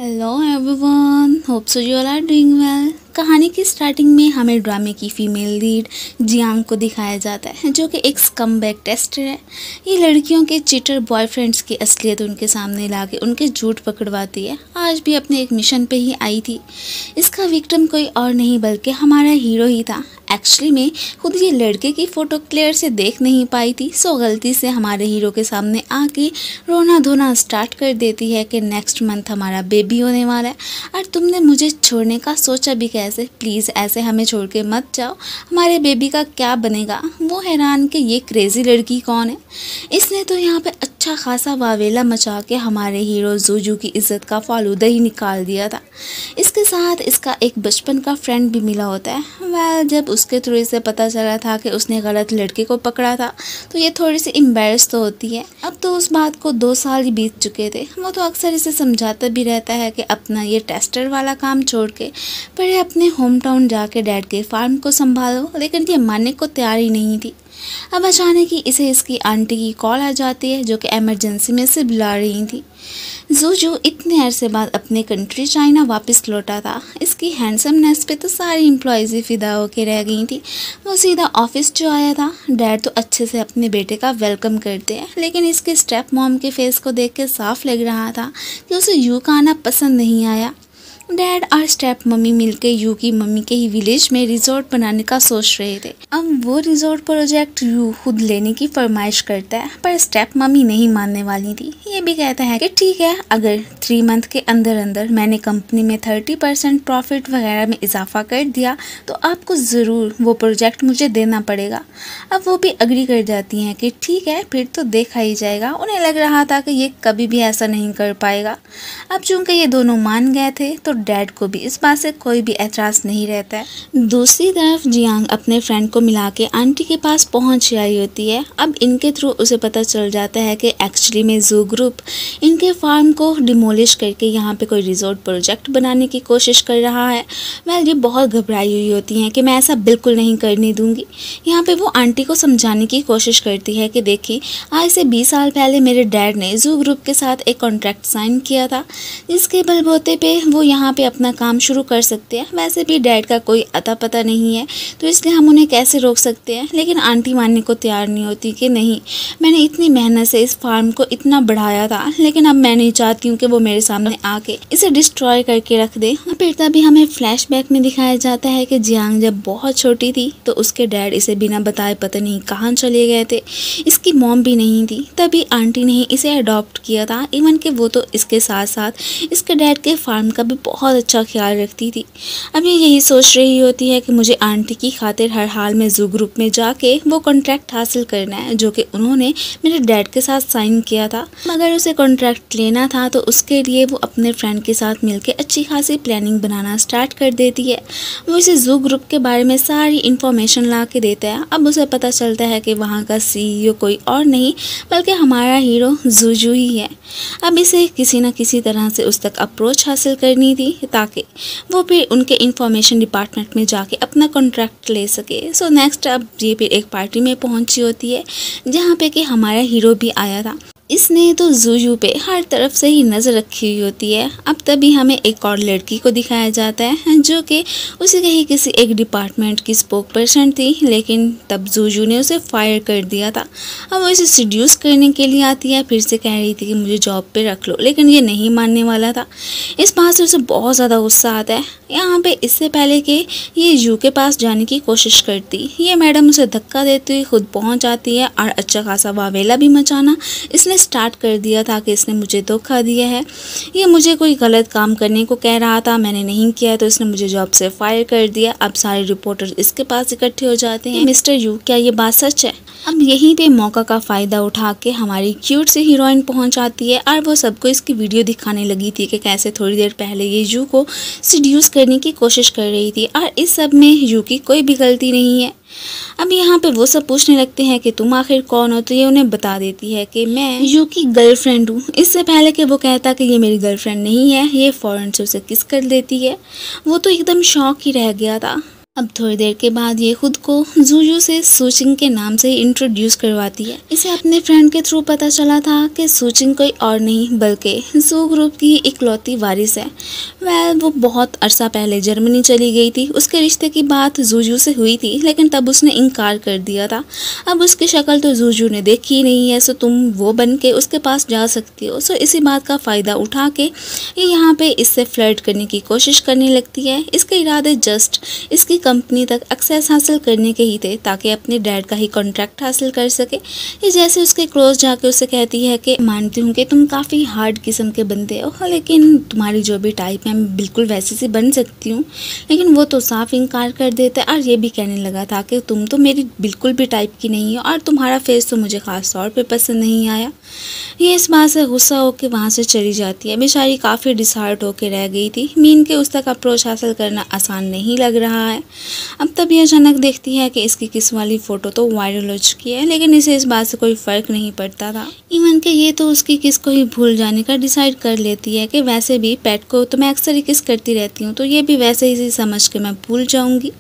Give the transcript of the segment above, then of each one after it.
Hello everyone, hope so you all are doing well. कहानी की starting में हमें ड्रामे की फीमेल लीड जियांग को दिखाया जाता है, जो कि एक स्कमबैग टेस्टर है। ये लड़कियों के चीटर बॉयफ्रेंड्स की असलियत उनके सामने लाके उनके झूठ पकड़वाती है। आज भी अपने एक मिशन पे ही आई थी। इसका विक्टिम कोई और नहीं बल्कि हमारा हीरो ही था। एक्चुअली में खुद ये लड़के की फ़ोटो क्लियर से देख नहीं पाई थी, सो गलती से हमारे हीरो के सामने आके रोना धोना स्टार्ट कर देती है कि नेक्स्ट मंथ हमारा बेबी होने वाला है और तुमने मुझे छोड़ने का सोचा भी कैसे। प्लीज़ ऐसे हमें छोड़ के मत जाओ, हमारे बेबी का क्या बनेगा। वो हैरान कि ये क्रेज़ी लड़की कौन है। इसने तो यहाँ पे अच्छा खासा वावेला मचा के हमारे हीरो जूजू की इज़्ज़त का फालूदा ही निकाल दिया था। इसके साथ इसका एक बचपन का फ्रेंड भी मिला होता है। वेल, जब उसके थ्रू इसे पता चला था कि उसने गलत लड़के को पकड़ा था तो ये थोड़ी सी एम्बेरस तो होती है। अब तो उस बात को 2 साल ही बीत चुके थे। वो तो अक्सर इसे समझाता भी रहता है कि अपना ये टेस्टर वाला काम छोड़ के पहले अपने होम टाउन जाके डैड के फार्म को संभालो, लेकिन ये मानने को तैयार ही नहीं थी। अब अचानक ही इसे इसकी आंटी की कॉल आ जाती है, जो कि इमरजेंसी में से बुला रही थी। जूजू इतने अरसे बाद अपने कंट्री चाइना वापस लौटा था। इसकी हैंडसमनेस पे तो सारी एम्प्लॉयज़ ही फिदा होके रह गई थी। वो सीधा ऑफिस जो आया था। डैड तो अच्छे से अपने बेटे का वेलकम करते हैं, लेकिन इसके स्टेप मॉम के फेस को देख के साफ लग रहा था कि उसे यू का आना पसंद नहीं आया। डैड और स्टेप मम्मी मिलके यू की मम्मी के ही विलेज में रिजॉर्ट बनाने का सोच रहे थे। अब वो रिजॉर्ट प्रोजेक्ट यू खुद लेने की फरमाइश करता है, पर स्टेप मम्मी नहीं मानने वाली थी। ये भी कहता है कि ठीक है, अगर 3 मंथ के अंदर अंदर मैंने कंपनी में 30% प्रॉफिट वगैरह में इजाफा कर दिया तो आपको ज़रूर वो प्रोजेक्ट मुझे देना पड़ेगा। अब वो भी अग्री कर जाती हैं कि ठीक है, फिर तो देखा ही जाएगा। उन्हें लग रहा था कि ये कभी भी ऐसा नहीं कर पाएगा। अब चूंकि ये दोनों मान गए थे तो डैड को भी इस बात से कोई भी एतराज़ नहीं रहता है। दूसरी तरफ जियांग अपने फ्रेंड को मिला के आंटी के पास पहुंच आई होती है। अब इनके थ्रू उसे पता चल जाता है कि एक्चुअली में जू ग्रुप इनके फार्म को डिमोलिश करके यहाँ पे कोई रिजॉर्ट प्रोजेक्ट बनाने की कोशिश कर रहा है। वेल, ये बहुत घबराई हुई होती हैं कि मैं ऐसा बिल्कुल नहीं करने दूंगी। यहाँ पे वो आंटी को समझाने की कोशिश करती है कि देखिए, आज से 20 साल पहले मेरे डैड ने जू ग्रुप के साथ एक कॉन्ट्रैक्ट साइन किया था, जिसके बलबूते पे वो यहाँ पे अपना काम शुरू कर सकते हैं। वैसे भी डैड का कोई अता पता नहीं है, तो इसलिए हम उन्हें कैसे रोक सकते हैं। लेकिन आंटी मानने को तैयार नहीं होती कि नहीं, मैंने इतनी मेहनत से इस फार्म को इतना बढ़ाया था, लेकिन अब मैं नहीं चाहती हूँ कि वो मेरे सामने आके इसे डिस्ट्रॉय करके रख दे। फिर तभी हमें फ्लैशबैक में दिखाया जाता है कि जियांग जब बहुत छोटी थी तो उसके डैड इसे बिना बताए पता नहीं कहाँ चले गए थे। इसकी मॉम भी नहीं थी, तभी आंटी ने इसे अडॉप्ट किया था। इवन कि वो तो इसके साथ साथ इसके डैड के फार्म का भी बहुत अच्छा ख्याल रखती थी। अब ये यही सोच रही होती है कि मुझे आंटी की खातिर हर हाल में जू ग्रुप में जाके वो कॉन्ट्रैक्ट हासिल करना है, जो कि उन्होंने मेरे डैड के साथ साइन किया था। मगर उसे कॉन्ट्रैक्ट लेना था तो उसके लिए वो अपने फ्रेंड के साथ मिलकर अच्छी खासी प्लानिंग बनाना स्टार्ट कर देती है। वो इसे जू ग्रुप के बारे में सारी इन्फॉर्मेशन ला के देता है। अब उसे पता चलता है कि वहाँ का CEO कोई और नहीं बल्कि हमारा हीरो जूजू ही है। अब इसे किसी न किसी तरह से उस तक अप्रोच हासिल करनी थी ताकि वो फिर उनके इंफॉर्मेशन डिपार्टमेंट में जाके अपना कॉन्ट्रैक्ट ले सके। सो नेक्स्ट अब ये फिर एक पार्टी में पहुंची होती है, जहाँ पे कि हमारा हीरो भी आया था। इसने तो जूजू पे हर तरफ से ही नज़र रखी हुई होती है। अब तभी हमें एक और लड़की को दिखाया जाता है, जो कि उसी के ही किसी एक डिपार्टमेंट की स्पोक पर्सन थी, लेकिन तब जूजू ने उसे फायर कर दिया था। अब वो इसे सीड्यूस करने के लिए आती है, फिर से कह रही थी कि मुझे जॉब पे रख लो, लेकिन ये नहीं मानने वाला था। इस बात से उसे बहुत ज़्यादा गुस्सा आता है। यहाँ पे इससे पहले कि ये यू के पास जाने की कोशिश करती, ये मैडम उसे धक्का देती हुई खुद पहुँच जाती है और अच्छा खासा वावेला भी मचाना इसने स्टार्ट कर दिया था कि इसने मुझे धोखा दिया है, ये मुझे कोई गलत काम करने को कह रहा था, मैंने नहीं किया तो इसने मुझे जॉब से फायर कर दिया। अब सारे रिपोर्टर इसके पास इकट्ठे हो जाते हैं। मिस्टर यू, क्या ये बात सच है? अब यहीं पे मौका का फ़ायदा उठा के हमारी क्यूट सी हीरोइन पहुंच आती है और वो सबको इसकी वीडियो दिखाने लगी थी कि कैसे थोड़ी देर पहले ये यू को सीड्यूस करने की कोशिश कर रही थी और इस सब में यू की कोई भी गलती नहीं है। अब यहाँ पे वो सब पूछने लगते हैं कि तुम आखिर कौन हो, तो ये उन्हें बता देती है कि मैं यू की गर्लफ्रेंड हूँ। इससे पहले कि वो कहता कि ये मेरी गर्लफ्रेंड नहीं है, ये फ़ौरन से उसे किस कर देती है। वो तो एकदम शॉक ही रह गया था। अब थोड़ी देर के बाद ये खुद को जूजू से सूचिंग के नाम से इंट्रोड्यूस करवाती है। इसे अपने फ्रेंड के थ्रू पता चला था कि सूचिंग कोई और नहीं बल्कि जू ग्रुप की इकलौती वारिस है। वो बहुत अरसा पहले जर्मनी चली गई थी। उसके रिश्ते की बात जूजू से हुई थी लेकिन तब उसने इनकार कर दिया था। अब उसकी शक्ल तो जूजू ने देखी ही नहीं है, सो तुम वो बन के उसके पास जा सकती हो। सो इसी बात का फ़ायदा उठा के ये यहाँ पे इससे फ्लर्ट करने की कोशिश करने लगती है। इसके इरादे जस्ट इसकी कंपनी तक एक्सेस हासिल करने के ही थे ताकि अपने डैड का ही कॉन्ट्रैक्ट हासिल कर सके। ये जैसे उसके क्लोज जाके उससे कहती है कि मानती हूँ कि तुम काफ़ी हार्ड किस्म के बंदे हो लेकिन तुम्हारी जो भी टाइप है मैं बिल्कुल वैसी सी बन सकती हूँ। लेकिन वो तो साफ इनकार कर देता है और ये भी कहने लगा था कि तुम तो मेरी बिल्कुल भी टाइप की नहीं हो और तुम्हारा फेस तो मुझे ख़ास तौर पे पसंद नहीं आया। ये इस बात से गुस्सा होकर वहाँ से चली जाती है। बेचारी काफ़ी डिसहार्ट होकर रह गई थी। मीन के उस तक अप्रोच हासिल करना आसान नहीं लग रहा है। अब तभी अचानक देखती है कि इसकी किस वाली फ़ोटो तो वायरल हो चुकी है लेकिन इसे इस बात से कोई फ़र्क नहीं पड़ता था। इवन के ये तो उसकी किस को ही भूल जाने का डिसाइड कर लेती है कि वैसे भी पेट को तो मैं अक्सर ही किस करती रहती हूँ तो ये भी वैसे ही समझ के मैं भूल जाऊँगी।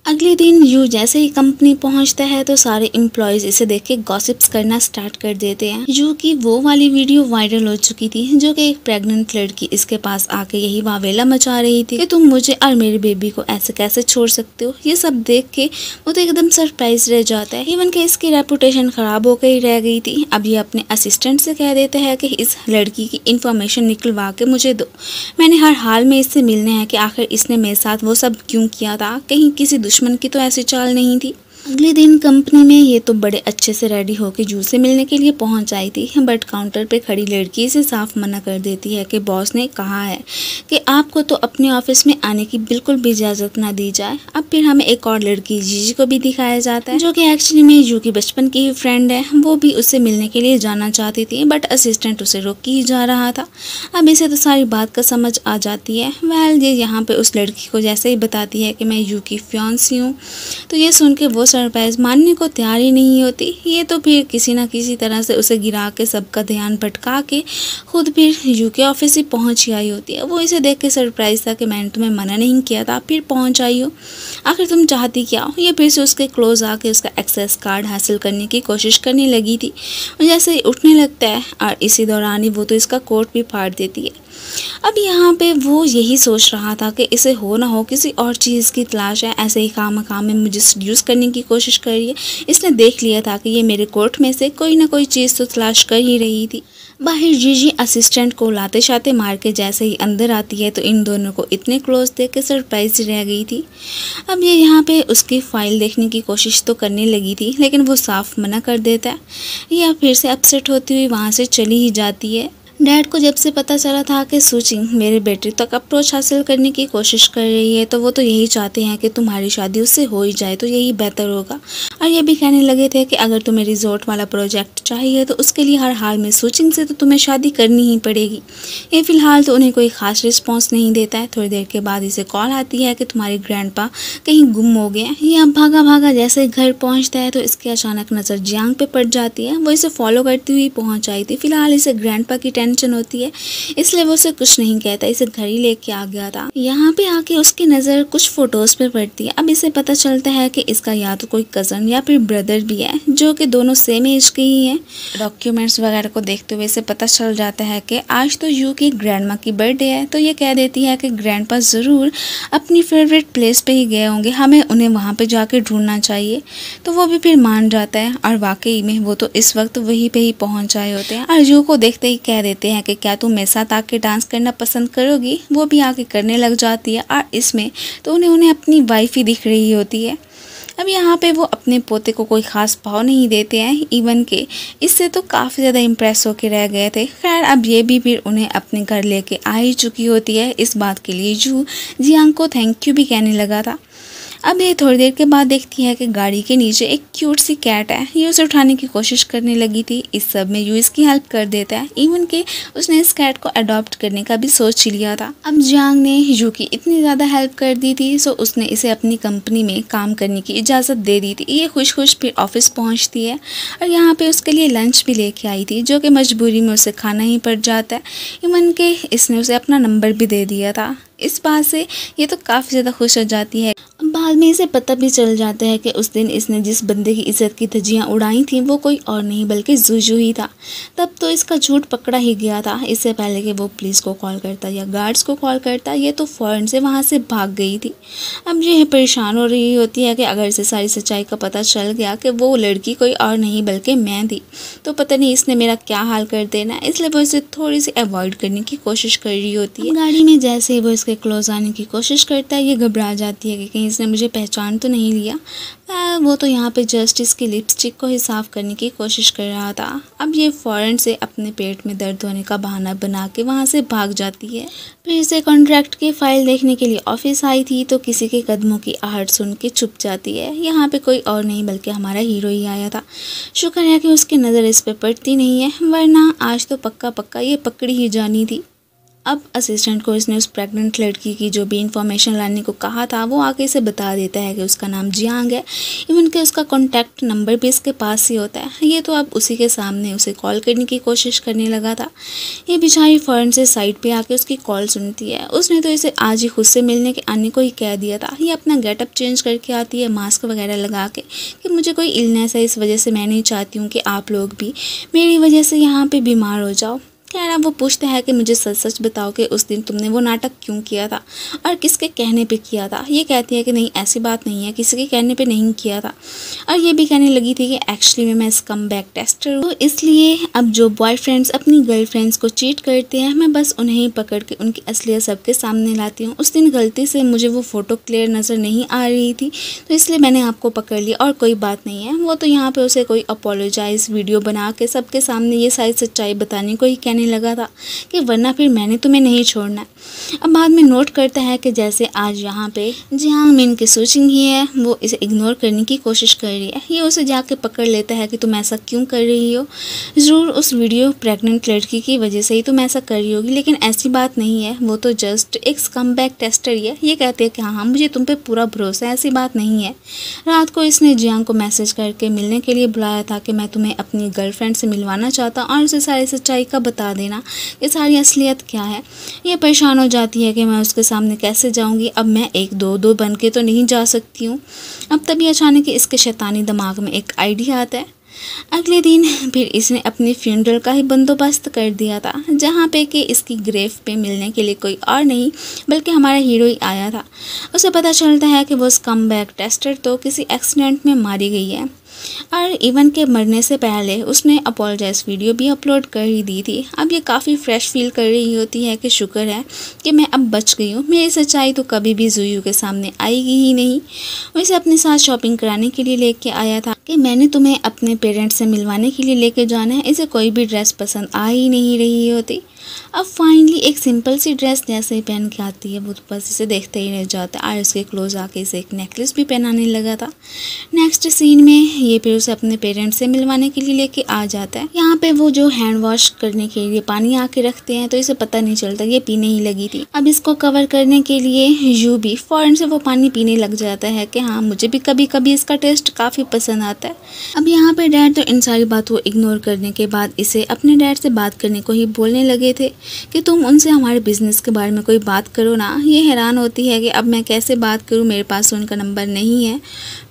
अगले दिन यू जैसे ही कंपनी पहुंचता है तो सारे एम्प्लॉयज़ इसे देख के गॉसिप्स करना स्टार्ट कर देते हैं। यू की वो वाली वीडियो वायरल हो चुकी थी जो कि एक प्रेग्नेंट लड़की इसके पास आके यही वावेला मचा रही थी कि तुम मुझे और मेरे बेबी को ऐसे कैसे छोड़ सकते हो। ये सब देख के वो तो एकदम सरप्राइज रह जाता है। इवन के इसकी रेपुटेशन ख़राब होकर ही रह गई थी। अब ये अपने असिस्टेंट से कह देते हैं कि इस लड़की की इन्फॉर्मेशन निकलवा के मुझे दो। मैंने हर हाल में इससे मिलना है कि आखिर इसने मेरे साथ वो सब क्यों किया था। कहीं किसी दुश्मन की तो ऐसी चाल नहीं थी। अगले दिन कंपनी में ये तो बड़े अच्छे से रेडी होकर जू से मिलने के लिए पहुंच आई थी बट काउंटर पे खड़ी लड़की से साफ मना कर देती है कि बॉस ने कहा है कि आपको तो अपने ऑफिस में आने की बिल्कुल भी इजाज़त ना दी जाए। अब फिर हमें एक और लड़की जीजी को भी दिखाया जाता है जो कि एक्चुअली में यू की बचपन की ही फ्रेंड है। वो भी उससे मिलने के लिए जाना चाहती थी बट असिस्टेंट उसे रोक ही जा रहा था। अब इसे तो सारी बात का समझ आ जाती है। ये यहाँ पे उस लड़की को जैसे ही बताती है कि मैं यू की फियांसी हूँ तो ये सुन के वो सरप्राइज मानने को तैयार ही नहीं होती। ये तो फिर किसी ना किसी तरह से उसे गिरा के सबका ध्यान भटका के खुद फिर यू के ऑफिस ही पहुंच आई होती है। वो इसे देख के सरप्राइज था कि मैंने तुम्हें मना नहीं किया था, फिर पहुंच आई हो, आखिर तुम चाहती क्या हो। ये फिर से उसके क्लोज आके उसका एक्सेस कार्ड हासिल करने की कोशिश करने लगी थी। जैसे ही उठने लगता है और इसी दौरान ही वो तो इसका कोट भी फाड़ देती है। अब यहाँ पे वो यही सोच रहा था कि इसे हो ना हो किसी और चीज़ की तलाश है, ऐसे ही काम में मुझे सड्यूस करने की कोशिश कर रही है। इसने देख लिया था कि ये मेरे कोट में से कोई ना कोई चीज़ तो तलाश कर ही रही थी। बाहर जीजी असिस्टेंट को लाते शाते मार के जैसे ही अंदर आती है तो इन दोनों को इतने क्लोज देख के सरप्राइज रह गई थी। अब ये यहाँ पे उसकी फ़ाइल देखने की कोशिश तो करने लगी थी लेकिन वो साफ मना कर देता है। यह फिर से अपसेट होती हुई वहाँ से चली ही जाती है। डैड को जब से पता चला था कि सूचिंग मेरे बेटे तक अप्रोच हासिल करने की कोशिश कर रही है तो वो तो यही चाहते हैं कि तुम्हारी शादी उससे हो ही जाए तो यही बेहतर होगा। और ये भी कहने लगे थे कि अगर तुम्हें रिजॉर्ट वाला प्रोजेक्ट चाहिए तो उसके लिए हर हाल में सूचिंग से तो तुम्हें शादी करनी ही पड़ेगी। ये फ़िलहाल तो उन्हें कोई ख़ास रिस्पॉन्स नहीं देता है। थोड़ी देर के बाद इसे कॉल आती है कि तुम्हारे ग्रैंडपा कहीं गुम हो गए हैं। ये अब भागा भागा जैसे घर पहुँचता है तो इसकी अचानक नज़र जियांग पे पड़ जाती है। वो इसे फॉलो करती हुई पहुँच आई थी। फिलहाल इसे ग्रैंडपा की टेंशन होती है इसलिए वो उसे कुछ नहीं कहता, इसे घर ही लेके आ गया था। यहाँ पे आके उसकी नज़र कुछ फोटोज़ पे पड़ती है। अब इसे पता चलता है कि इसका या तो कोई कज़न या फिर ब्रदर भी है जो कि दोनों सेम एज के ही हैं। डॉक्यूमेंट्स वगैरह को देखते हुए इसे पता चल जाता है कि आज तो यू की ग्रैंडमा की बर्थडे है। तो ये कह देती है कि ग्रैंडपा ज़रूर अपनी फेवरेट प्लेस पे ही गए होंगे, हमें उन्हें वहाँ पे जाके ढूंढना चाहिए। तो वो भी फिर मान जाता है और वाकई में वो तो इस वक्त वहीं पे ही पहुँच आए होते हैं और यू को देखते ही कह देते हैं कि क्या तुम मेरे साथ आके डांस करना पसंद करोगी। वो भी आके करने लग जाती है और इसमें तो उन्हें अपनी वाइफ ही दिख रही होती है। अब यहाँ पे वो अपने पोते को कोई ख़ास भाव नहीं देते हैं। इवन के इससे तो काफ़ी ज़्यादा इम्प्रेस होके रह गए थे। खैर अब ये भी फिर उन्हें अपने घर लेके आ ही चुकी होती है। इस बात के लिए जू जियांग को थैंक यू भी कहने लगा था। अब ये थोड़ी देर के बाद देखती है कि गाड़ी के नीचे एक क्यूट सी कैट है। ये उसे उठाने की कोशिश करने लगी थी। इस सब में यू इसकी हेल्प कर देता है। इवन के उसने इस कैट को अडॉप्ट करने का भी सोच लिया था। अब जियांग ने यू की इतनी ज़्यादा हेल्प कर दी थी सो उसने इसे अपनी कंपनी में काम करने की इजाज़त दे दी थी। ये खुश खुश फिर ऑफिस पहुँचती है और यहाँ पे उसके लिए लंच भी लेके आई थी जो कि मजबूरी में उसे खाना ही पड़ जाता है। इवन के इसने उसे अपना नंबर भी दे दिया था। इस बात से ये तो काफ़ी ज़्यादा खुश हो जाती है। बाद में इसे पता भी चल जाता है कि उस दिन इसने जिस बंदे की इज्जत की धज्जियाँ उड़ाई थी वो कोई और नहीं बल्कि जुजू ही था। तब तो इसका झूठ पकड़ा ही गया था। इससे पहले कि वो पुलिस को कॉल करता या गार्ड्स को कॉल करता, ये तो फ़ौरन से वहाँ से भाग गई थी। अब ये परेशान हो रही होती है कि अगर इसे सारी सच्चाई का पता चल गया कि वो लड़की कोई और नहीं बल्कि मैं थी, तो पता नहीं इसने मेरा क्या हाल कर देना। इसलिए वो इसे थोड़ी सी अवॉइड करने की कोशिश कर रही होती है। गाड़ी में जैसे ही वो इसके क्लोज आने की कोशिश करता है, ये घबरा जाती है कि कहीं इसने मुझे पहचान तो नहीं लिया। वो तो यहाँ पे जस्ट इसकी लिपस्टिक को ही साफ़ करने की कोशिश कर रहा था। अब ये फ़ौरन से अपने पेट में दर्द होने का बहाना बना के वहाँ से भाग जाती है। फिर से कॉन्ट्रैक्ट की फ़ाइल देखने के लिए ऑफिस आई थी तो किसी के कदमों की आहट सुन के चुप जाती है। यहाँ पे कोई और नहीं बल्कि हमारा हीरो ही आया था। शुक्र है कि उसकी नज़र इस पर पड़ती नहीं है, वरना आज तो पक्का पक्का ये पकड़ी ही जानी थी। अब असिस्टेंट को इसने उस प्रेग्नेंट लड़की की जो भी इंफॉर्मेशन लाने को कहा था वो आके इसे बता देता है कि उसका नाम जियांग है। इवन कि उसका कॉन्टैक्ट नंबर भी इसके पास ही होता है। ये तो अब उसी के सामने उसे कॉल करने की कोशिश करने लगा था। ये बेचारी फ़ौरन से साइड पे आके उसकी कॉल सुनती है। उसने तो इसे आज ही खुद से मिलने के आने को ही कह दिया था। ये अपना गेटअप चेंज करके आती है, मास्क वगैरह लगा के, कि मुझे कोई इलनेस है, इस वजह से मैं नहीं चाहती हूँ कि आप लोग भी मेरी वजह से यहाँ पर बीमार हो जाओ। कह रहा वो पूछता है कि मुझे सच सच बताओ कि उस दिन तुमने वो नाटक क्यों किया था और किसके कहने पे किया था। ये कहती है कि नहीं, ऐसी बात नहीं है, किसी के कहने पे नहीं किया था। और ये भी कहने लगी थी कि एक्चुअली मैं स्कमबैग टेस्टर हूँ, तो इसलिए अब जो बॉयफ्रेंड्स अपनी गर्लफ्रेंड्स को चीट करते हैं, मैं बस उन्हें ही पकड़ के उनकी असलियत सबके सामने लाती हूँ। उस दिन गलती से मुझे वो फ़ोटो क्लियर नज़र नहीं आ रही थी तो इसलिए मैंने आपको पकड़ लिया और कोई बात नहीं है। वो तो यहाँ पर उसे कोई अपोलोजाइज वीडियो बना के सबके सामने ये सारी सच्चाई बताने को ही कहने लगा था कि वरना फिर मैंने तुम्हें नहीं छोड़ना। अब बाद में नोट करता है कि जैसे आज यहाँ पे जियांग मिन की सोचिंग ही है, वो इसे इग्नोर करने की कोशिश कर रही है। ये उसे जाके पकड़ लेता है कि तुम ऐसा क्यों कर रही हो, ज़रूर उस वीडियो प्रेग्नेंट लड़की की वजह से ही तुम ऐसा कर रही होगी, लेकिन ऐसी बात नहीं है, वो तो जस्ट एक स्कमबैग टेस्टर ही है। ये कहते हैं कि हाँ मुझे तुम पे पूरा भरोसा है, ऐसी बात नहीं है। रात को इसने जियांग को मैसेज करके मिलने के लिए बुलाया था कि मैं तुम्हें अपनी गर्लफ्रेंड से मिलवाना चाहता हूँ और उसे सारी सच्चाई का बता देना ये सारी असलियत क्या है। ये परेशान हो जाती है कि मैं उसके सामने कैसे जाऊंगी, अब मैं एक दो बन के तो नहीं जा सकती हूँ। अब तभी अचानक इसके शैतानी दिमाग में एक आइडिया आता है। अगले दिन फिर इसने अपने फ्यूनरल का ही बंदोबस्त कर दिया था, जहाँ पे कि इसकी ग्रेव पे मिलने के लिए कोई और नहीं बल्कि हमारा हीरो ही आया था। उसे पता चलता है कि वो स्कमबैग टेस्टर तो किसी एक्सीडेंट में मारी गई है और इवन के मरने से पहले उसने अपोलोजाइज वीडियो भी अपलोड कर ही दी थी। अब ये काफ़ी फ्रेश फील कर रही होती है कि शुक्र है कि मैं अब बच गई हूँ, मेरी सच्चाई तो कभी भी जुयू के सामने आएगी ही नहीं। वो इसे अपने साथ शॉपिंग कराने के लिए लेके आया था कि मैंने तुम्हें अपने पेरेंट्स से मिलवाने के लिए लेके जाना है। इसे कोई भी ड्रेस पसंद आ ही नहीं रही होती। अब फाइनली एक सिंपल सी ड्रेस जैसे ही पहन के आती है, वो तो बस इसे देखते ही रह जाता है और उसके क्लोज आके इसे एक नेकलेस भी पहनाने लगा था। नेक्स्ट सीन में ये फिर उसे अपने पेरेंट्स से मिलवाने के लिए लेके आ जाता है। यहाँ पे वो जो हैंड वॉश करने के लिए पानी आके रखते हैं तो इसे पता नहीं चलता ये पीने ही लगी थी। अब इसको कवर करने के लिए यू भी फौरन से वो पानी पीने लग जाता है कि हाँ मुझे भी कभी कभी इसका टेस्ट काफ़ी पसंद आता है। अब यहाँ पे डैड तो इन सारी बातों को इग्नोर करने के बाद इसे अपने डैड से बात करने को ही बोलने लगे थे कि तुम उनसे हमारे बिज़नेस के बारे में कोई बात करो ना। ये हैरान होती है कि अब मैं कैसे बात करूं, मेरे पास उनका नंबर नहीं है।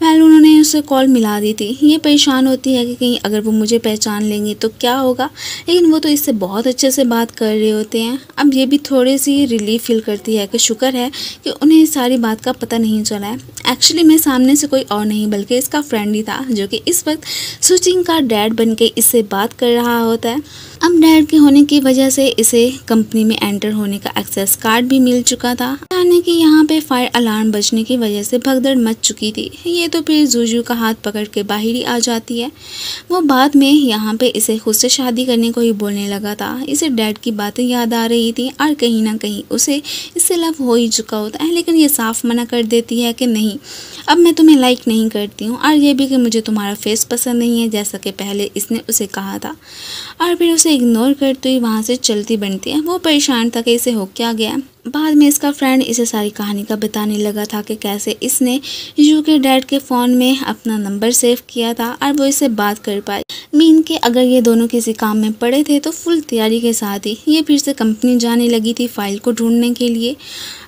पहले उन्होंने उसे कॉल मिला दी थी। ये परेशान होती है कि कहीं अगर वो मुझे पहचान लेंगी तो क्या होगा, लेकिन वो तो इससे बहुत अच्छे से बात कर रहे होते हैं। अब ये भी थोड़ी सी रिलीफ फील करती है कि शुक्र है कि उन्हें सारी बात का पता नहीं चला है। एक्चुअली मैं सामने से कोई और नहीं बल्कि इसका फ्रेंड ही था, जो कि इस वक्त सुचिंग का डैड बन के इससे बात कर रहा होता है। अब डैड के होने की वजह से इसे कंपनी में एंटर होने का एक्सेस कार्ड भी मिल चुका था। यानी कि यहाँ पे फायर अलार्म बजने की वजह से भगदड़ मच चुकी थी। ये तो फिर जुजू का हाथ पकड़ के बाहर ही आ जाती है। वो बाद में यहाँ पे इसे खुद से शादी करने को ही बोलने लगा था। इसे डैड की बातें याद आ रही थी और कहीं ना कहीं उसे इससे लव हो ही चुका होता है, लेकिन ये साफ मना कर देती है कि नहीं, अब मैं तुम्हें लाइक नहीं करती हूँ और ये भी कि मुझे तुम्हारा फेस पसंद नहीं है, जैसा कि पहले इसने उसे कहा था। और फिर उसे इग्नोर करते हुए वहाँ से चलती बनती है। वो परेशान था कि इसे हो क्या गया। बाद में इसका फ्रेंड इसे सारी कहानी का बताने लगा था कि कैसे इसने यू के डैड के फ़ोन में अपना नंबर सेव किया था और वो इससे बात कर पाई। मीन के अगर ये दोनों किसी काम में पड़े थे तो फुल तैयारी के साथ ही ये फिर से कंपनी जाने लगी थी फाइल को ढूंढने के लिए।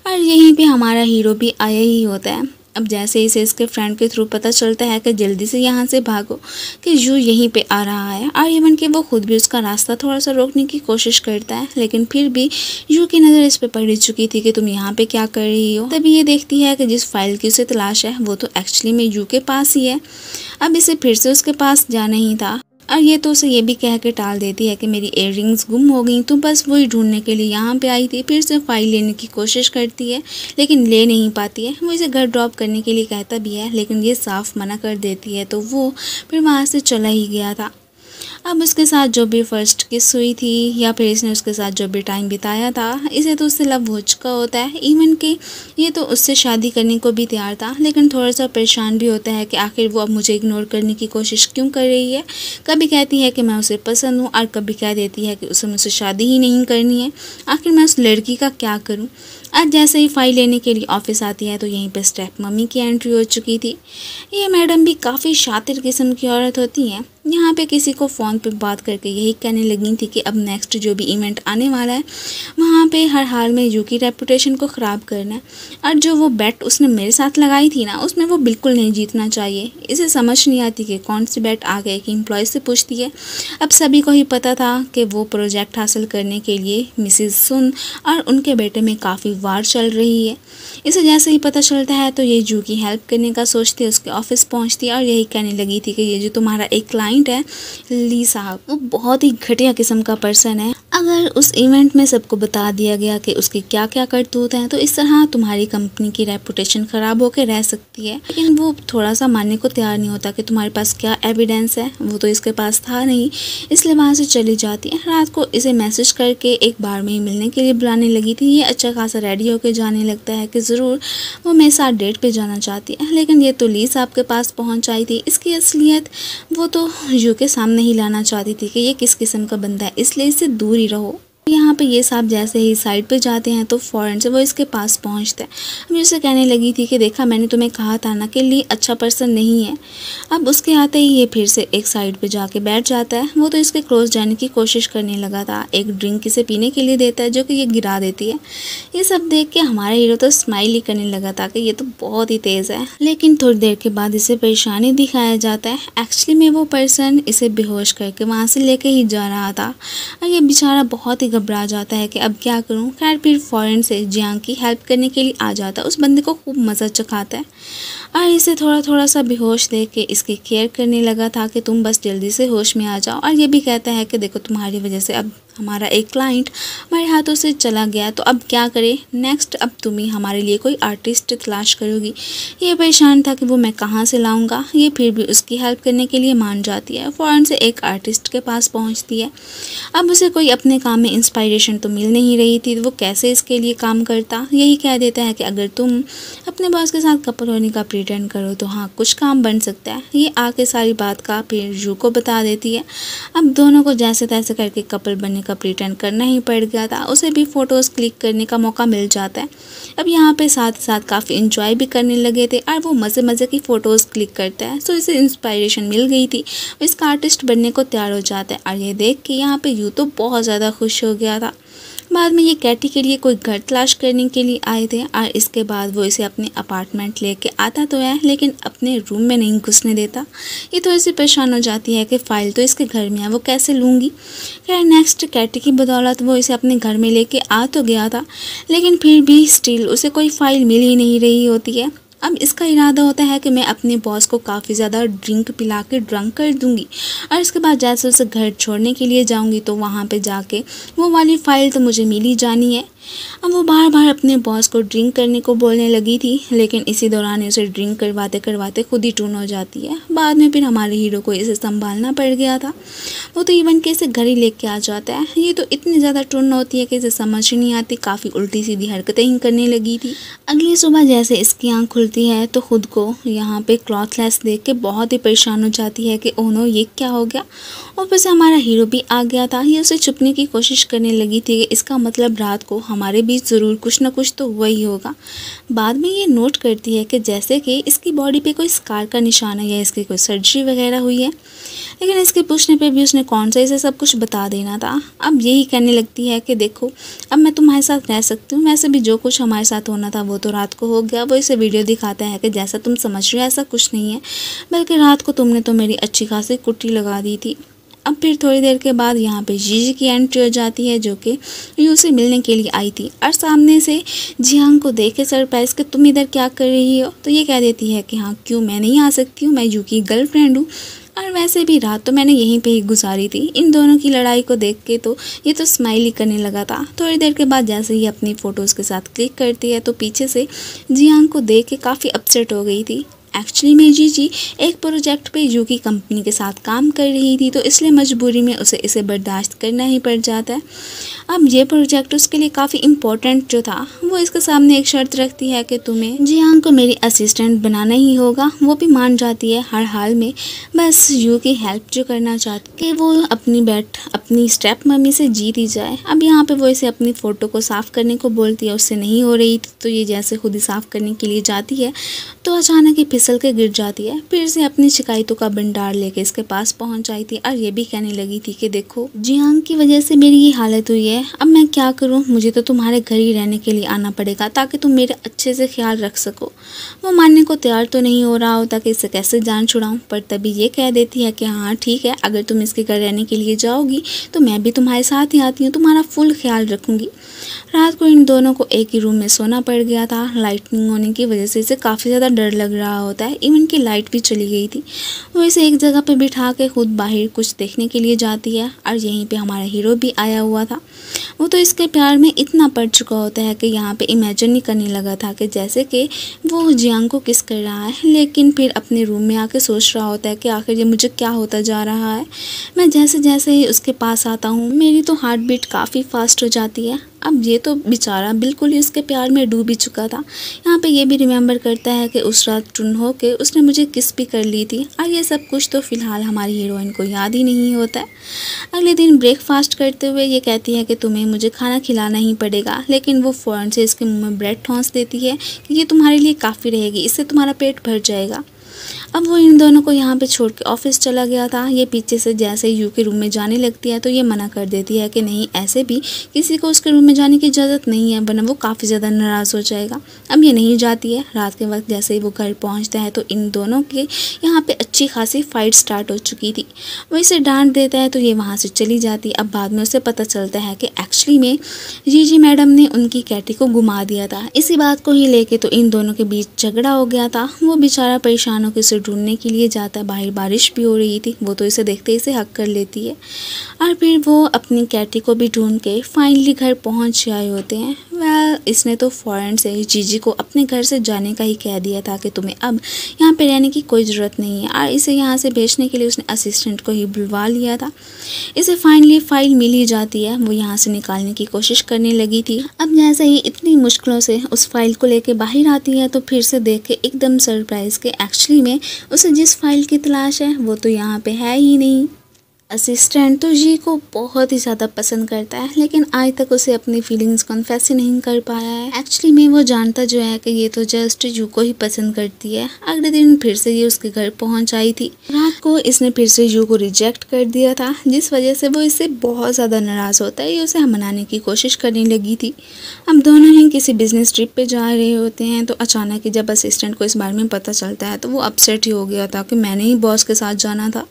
और यहीं पे हमारा हीरो भी आया ही होता है। अब जैसे इसे इसके फ्रेंड के थ्रू पता चलता है कि जल्दी से यहाँ से भागो कि यू यहीं पे आ रहा है, और इवन कि वो खुद भी उसका रास्ता थोड़ा सा रोकने की कोशिश करता है, लेकिन फिर भी यू की नज़र इस पे पड़ चुकी थी कि तुम यहाँ पे क्या कर रही हो। तभी ये देखती है कि जिस फाइल की उसे तलाश है वो तो एक्चुअली में यू के पास ही है। अब इसे फिर से उसके पास जाना ही था और ये तो उसे ये भी कह के टाल देती है कि मेरी इयररिंग्स गुम हो गई, तो बस वही ढूंढने के लिए यहाँ पे आई थी। फिर से फाइल लेने की कोशिश करती है लेकिन ले नहीं पाती है। वो इसे घर ड्रॉप करने के लिए कहता भी है लेकिन ये साफ मना कर देती है, तो वो फिर वहाँ से चला ही गया था। अब उसके साथ जो भी फर्स्ट किस हुई थी या फिर इसने उसके साथ जो भी टाइम बिताया था, इसे तो उससे लव हो चुका होता है। इवन कि ये तो उससे शादी करने को भी तैयार था, लेकिन थोड़ा सा परेशान भी होता है कि आखिर वो अब मुझे इग्नोर करने की कोशिश क्यों कर रही है। कभी कहती है कि मैं उसे पसंद हूँ और कभी कह देती है कि उसे मुझसे शादी ही नहीं करनी है। आखिर मैं उस लड़की का क्या करूँ। आज जैसे ही फाइल लेने के लिए ऑफिस आती है तो यहीं पे स्टेप मम्मी की एंट्री हो चुकी थी। ये मैडम भी काफ़ी शातिर किस्म की औरत होती हैं। यहाँ पे किसी को फ़ोन पे बात करके यही कहने लगी थी कि अब नेक्स्ट जो भी इवेंट आने वाला है वहाँ पे हर हाल में यू की रेपुटेशन को ख़राब करना है, और जो वो बेट उसने मेरे साथ लगाई थी ना उसमें वो बिल्कुल नहीं जीतना चाहिए। इसे समझ नहीं आती कि कौन सी बेट आ गए कि एम्प्लॉय से पूछती है। अब सभी को ही पता था कि वो प्रोजेक्ट हासिल करने के लिए मिसिज सुन और उनके बेटे में काफ़ी वार चल रही है। इसे जैसे ही पता चलता है तो ये जू की हेल्प करने का सोचती है, उसके ऑफिस पहुंचती है और यही कहने लगी थी कि ये जो तुम्हारा एक क्लाइंट है ली साहब, वो बहुत ही घटिया किस्म का पर्सन है। अगर उस इवेंट में सबको बता दिया गया कि उसकी क्या क्या करतूत हैं तो इस तरह तुम्हारी कंपनी की रेपुटेशन ख़राब होकर रह सकती है। लेकिन वो थोड़ा सा मानने को तैयार नहीं होता कि तुम्हारे पास क्या एविडेंस है। वो तो इसके पास था नहीं, इसलिए वहाँ से चली जाती है। रात को इसे मैसेज करके एक बार में ही मिलने के लिए बुलाने लगी थी। ये अच्छा खासा रेडी होकर जाने लगता है कि ज़रूर वो मेरे साथ डेट पे जाना चाहती है, लेकिन ये तो ली साहब के पास पहुँच आई थी। इसकी असलियत वो तो यू के सामने ही लाना चाहती थी कि ये किस किस्म का बंदा है, इसलिए इससे दूर ही रहो। यहाँ पे ये साहब जैसे ही साइड पे जाते हैं तो फ़ौरन से वो इसके पास पहुँचता है। अब उसे कहने लगी थी कि देखा मैंने तुम्हें कहा था ना कि ली अच्छा पर्सन नहीं है। अब उसके आते ही ये फिर से एक साइड पे जाके बैठ जाता है। वो तो इसके क्लोज जाने की कोशिश करने लगा था, एक ड्रिंक इसे पीने के लिए देता है जो कि ये गिरा देती है। ये सब देख के हमारा हीरो तो स्माइल ही करने लगा था कि ये तो बहुत ही तेज़ है, लेकिन थोड़ी देर के बाद इसे परेशानी दिखाया जाता है। एक्चुअली में वो पर्सन इसे बेहोश करके वहाँ से लेके ही जा रहा था और ये बेचारा बहुत ही घबरा जाता है कि अब क्या करूं। खैर फिर फ़ौरन से जियांग की हेल्प करने के लिए आ जाता है। उस बंदे को खूब मज़ा चखाता है और इसे थोड़ा थोड़ा सा बेहोश देख के इसकी केयर करने लगा था कि तुम बस जल्दी से होश में आ जाओ। और ये भी कहता है कि देखो तुम्हारी वजह से अब हमारा एक क्लाइंट हमारे हाथों से चला गया, तो अब क्या करें नेक्स्ट। अब तुम ही हमारे लिए कोई आर्टिस्ट तलाश करोगी। ये परेशान था कि वो मैं कहाँ से लाऊंगा। ये फिर भी उसकी हेल्प करने के लिए मान जाती है। फ़ौरन से एक आर्टिस्ट के पास पहुँचती है। अब उसे कोई अपने काम में इंस्पायरेशन तो मिल नहीं रही थी, वो कैसे इसके लिए काम करता। यही कह देता है कि अगर तुम अपने बॉस के साथ कपल होने का प्रिटेंड करो तो हाँ कुछ काम बन सकता है। ये आके सारी बात का फिर यू को बता देती है। अब दोनों को जैसे तैसे करके कपल बनने का प्रिटेंड करना ही पड़ गया था। उसे भी फ़ोटोज़ क्लिक करने का मौका मिल जाता है। अब यहाँ पे साथ साथ काफ़ी इंजॉय भी करने लगे थे और वो मज़े मज़े की फ़ोटोज़ क्लिक करता है। सो इसे इंस्पायरेशन मिल गई थी, वो इसका आर्टिस्ट बनने को तैयार हो जाता है। और ये देख के यहाँ पे यू तो बहुत ज़्यादा खुश हो गया था। बाद में ये कैटी के लिए कोई घर तलाश करने के लिए आए थे और इसके बाद वो इसे अपने अपार्टमेंट लेके आता तो है लेकिन अपने रूम में नहीं घुसने देता। ये थोड़ी सी परेशान हो जाती है कि फ़ाइल तो इसके घर में है, वो कैसे लूँगी। खैर नेक्स्ट कैटी की बदौलत वो इसे अपने घर में लेके आ तो गया था, लेकिन फिर भी स्टिल उसे कोई फ़ाइल मिल ही नहीं रही होती है। अब इसका इरादा होता है कि मैं अपने बॉस को काफ़ी ज़्यादा ड्रिंक पिला के ड्रंक कर दूंगी और इसके बाद जैसे उसे घर छोड़ने के लिए जाऊंगी तो वहाँ पे जाके वो वाली फ़ाइल तो मुझे मिल ही जानी है। अब वो बार बार अपने बॉस को ड्रिंक करने को बोलने लगी थी, लेकिन इसी दौरान उसे ड्रिंक करवाते करवाते खुद ही टून हो जाती है। बाद में फिर हमारे हीरो को इसे संभालना पड़ गया था। वो तो इवन के इसे घर ही लेके आ जाता है। ये तो इतनी ज़्यादा टून होती है कि इसे समझ ही नहीं आती, काफ़ी उल्टी सीधी हरकतें ही करने लगी थी। अगली सुबह जैसे इसकी आँख खुलती है तो खुद को यहाँ पे क्लॉथलेस देख के बहुत ही परेशान हो जाती है कि ओह नो ये क्या हो गया। ऊपर से हमारा हीरो भी आ गया था। ये उसे छुपने की कोशिश करने लगी थी कि इसका मतलब रात को हमारे बीच ज़रूर कुछ ना कुछ तो हुआ ही होगा। बाद में ये नोट करती है कि जैसे कि इसकी बॉडी पे कोई स्कार का निशान है या इसकी कोई सर्जरी वगैरह हुई है, लेकिन इसके पूछने पे भी उसने कौन सा इसे सब कुछ बता देना था। अब यही कहने लगती है कि देखो अब मैं तुम्हारे साथ रह सकती हूँ, वैसे भी जो कुछ हमारे साथ होना था वो तो रात को हो गया। वो इसे वीडियो दिखाता है कि जैसा तुम समझ रहे हो ऐसा कुछ नहीं है, बल्कि रात को तुमने तो मेरी अच्छी खासी कुट्टी लगा दी थी। अब फिर थोड़ी देर के बाद यहाँ पे जीजी की एंट्री हो जाती है, जो कि यू से मिलने के लिए आई थी, और सामने से जियांग को देख के सरप्राइज़ कि तुम इधर क्या कर रही हो। तो ये कह देती है कि हाँ क्यों, मैं नहीं आ सकती हूँ, मैं यू की गर्लफ्रेंड हूँ, और वैसे भी रात तो मैंने यहीं पे ही गुजारी थी। इन दोनों की लड़ाई को देख के तो ये तो स्माइल ही करने लगा था। थोड़ी देर के बाद जैसे ही अपनी फ़ोटोज़ के साथ क्लिक करती है तो पीछे से जियांग को देख के काफ़ी अपसेट हो गई थी। एक्चुअली में जीजी एक प्रोजेक्ट पे यू की कंपनी के साथ काम कर रही थी, तो इसलिए मजबूरी में उसे इसे बर्दाश्त करना ही पड़ जाता है। अब ये प्रोजेक्ट उसके लिए काफ़ी इम्पोर्टेंट जो था, वो इसके सामने एक शर्त रखती है कि तुम्हें जियांग को मेरी असिस्टेंट बनाना ही होगा। वो भी मान जाती है हर हाल में, बस यू की हेल्प जो करना चाहती कि वो अपनी स्टेप मम्मी से जीत ही जाए। अब यहाँ पे वो इसे अपनी फ़ोटो को साफ़ करने को बोलती है, उससे नहीं हो रही थी, तो ये जैसे खुद ही साफ़ करने के लिए जाती है तो अचानक ही फिसल के गिर जाती है। फिर से अपनी शिकायतों का भंडार लेके इसके पास पहुंच आई थी, और ये भी कहने लगी थी कि देखो जियांग की वजह से मेरी ये हालत हुई है, अब मैं क्या करूं, मुझे तो तुम्हारे घर ही रहने के लिए आना पड़ेगा ताकि तुम मेरे अच्छे से ख्याल रख सको। वो मानने को तैयार तो नहीं हो रहा होता कि इससे कैसे जान छुड़ाऊँ, पर तभी ये कह देती है कि हाँ ठीक है, अगर तुम इसके घर रहने के लिए जाओगी तो मैं भी तुम्हारे साथ ही आती हूँ, तुम्हारा फुल ख्याल रखूँगी। रात को इन दोनों को एक ही रूम में सोना पड़ गया था। लाइटनिंग होने की वजह से इसे काफ़ी ज़्यादा डर लग रहा होता है, इवन की लाइट भी चली गई थी। वो इसे एक जगह पे बिठा के खुद बाहर कुछ देखने के लिए जाती है, और यहीं पे हमारा हीरो भी आया हुआ था। वो तो इसके प्यार में इतना पड़ चुका होता है कि यहाँ पे इमेजिन नहीं करने लगा था कि जैसे कि वो जियांग को किस कर रहा है, लेकिन फिर अपने रूम में आके सोच रहा होता है कि आखिर ये मुझे क्या होता जा रहा है। मैं जैसे जैसे ही उसके पास आता हूँ मेरी तो हार्ट बीट काफ़ी फास्ट हो जाती है। अब ये तो बेचारा बिल्कुल ही उसके प्यार में डूब ही चुका था। यहाँ पे ये भी रिमेंबर करता है कि उस रात टुन हो के उसने मुझे किस भी कर ली थी, और ये सब कुछ तो फ़िलहाल हमारी हीरोइन को याद ही नहीं होता है। अगले दिन ब्रेकफास्ट करते हुए ये कहती है कि तुम्हें मुझे खाना खिलाना ही पड़ेगा, लेकिन वो फ़ौरन से इसके मुँह में ब्रेड ठोंस देती है कि ये तुम्हारे लिए काफ़ी रहेगी, इससे तुम्हारा पेट भर जाएगा। अब वो इन दोनों को यहाँ पे छोड़ के ऑफिस चला गया था। ये पीछे से जैसे यू के रूम में जाने लगती है तो ये मना कर देती है कि नहीं, ऐसे भी किसी को उसके रूम में जाने की इजाज़त नहीं है, वरना वो काफ़ी ज़्यादा नाराज़ हो जाएगा। अब ये नहीं जाती है। रात के वक्त जैसे ही वो घर पहुँचता है तो इन दोनों के यहाँ पे अच्छी खासी फाइट स्टार्ट हो चुकी थी। वो इसे डांट देता है तो ये वहाँ से चली जाती। अब बाद में उसे पता चलता है कि एक्चुअली में जीजी मैडम ने उनकी कैटी को घुमा दिया था। इसी बात को ही लेके तो इन दोनों के बीच झगड़ा हो गया था। वो बेचारा परेशान होकर इसे ढूंढने के लिए जाता है। बाहर बारिश भी हो रही थी। वो तो इसे देखते ही इसे हक कर लेती है, और फिर वो अपनी कैटी को भी ढूंढ के फाइनली घर पहुंच आए होते हैं। वेल, इसने तो फौरन से जीजी को अपने घर से जाने का ही कह दिया था कि तुम्हें अब यहाँ पे रहने की कोई ज़रूरत नहीं है, और इसे यहाँ से भेजने के लिए उसने असिस्टेंट को ही बुलवा लिया था। इसे फाइनली फाइल मिल ही जाती है। वो यहाँ से निकालने की कोशिश करने लगी थी। अब जैसे ही इतनी मुश्किलों से उस फाइल को लेके बाहर आती है तो फिर से देख के एकदम सरप्राइज के एक्चुअली में उसे जिस फाइल की तलाश है वो तो यहाँ पे है ही नहीं। असिस्टेंट तो जी को बहुत ही ज़्यादा पसंद करता है, लेकिन आज तक उसे अपनी फीलिंग्स कन्फेस ही नहीं कर पाया है। एक्चुअली में वो जानता जो है कि ये तो जस्ट यू को ही पसंद करती है। अगले दिन फिर से ये उसके घर पहुंच आई थी। रात को इसने फिर से यू को रिजेक्ट कर दिया था, जिस वजह से वो इससे बहुत ज़्यादा नाराज़ होता है। ये उसे मनाने की कोशिश करने लगी थी। अब दोनों ही किसी बिजनेस ट्रिप पे जा रहे होते हैं तो अचानक ही जब असिस्टेंट को इस बारे में पता चलता है तो वो अपसेट ही हो गया था कि मैंने ही बॉस के साथ जाना था।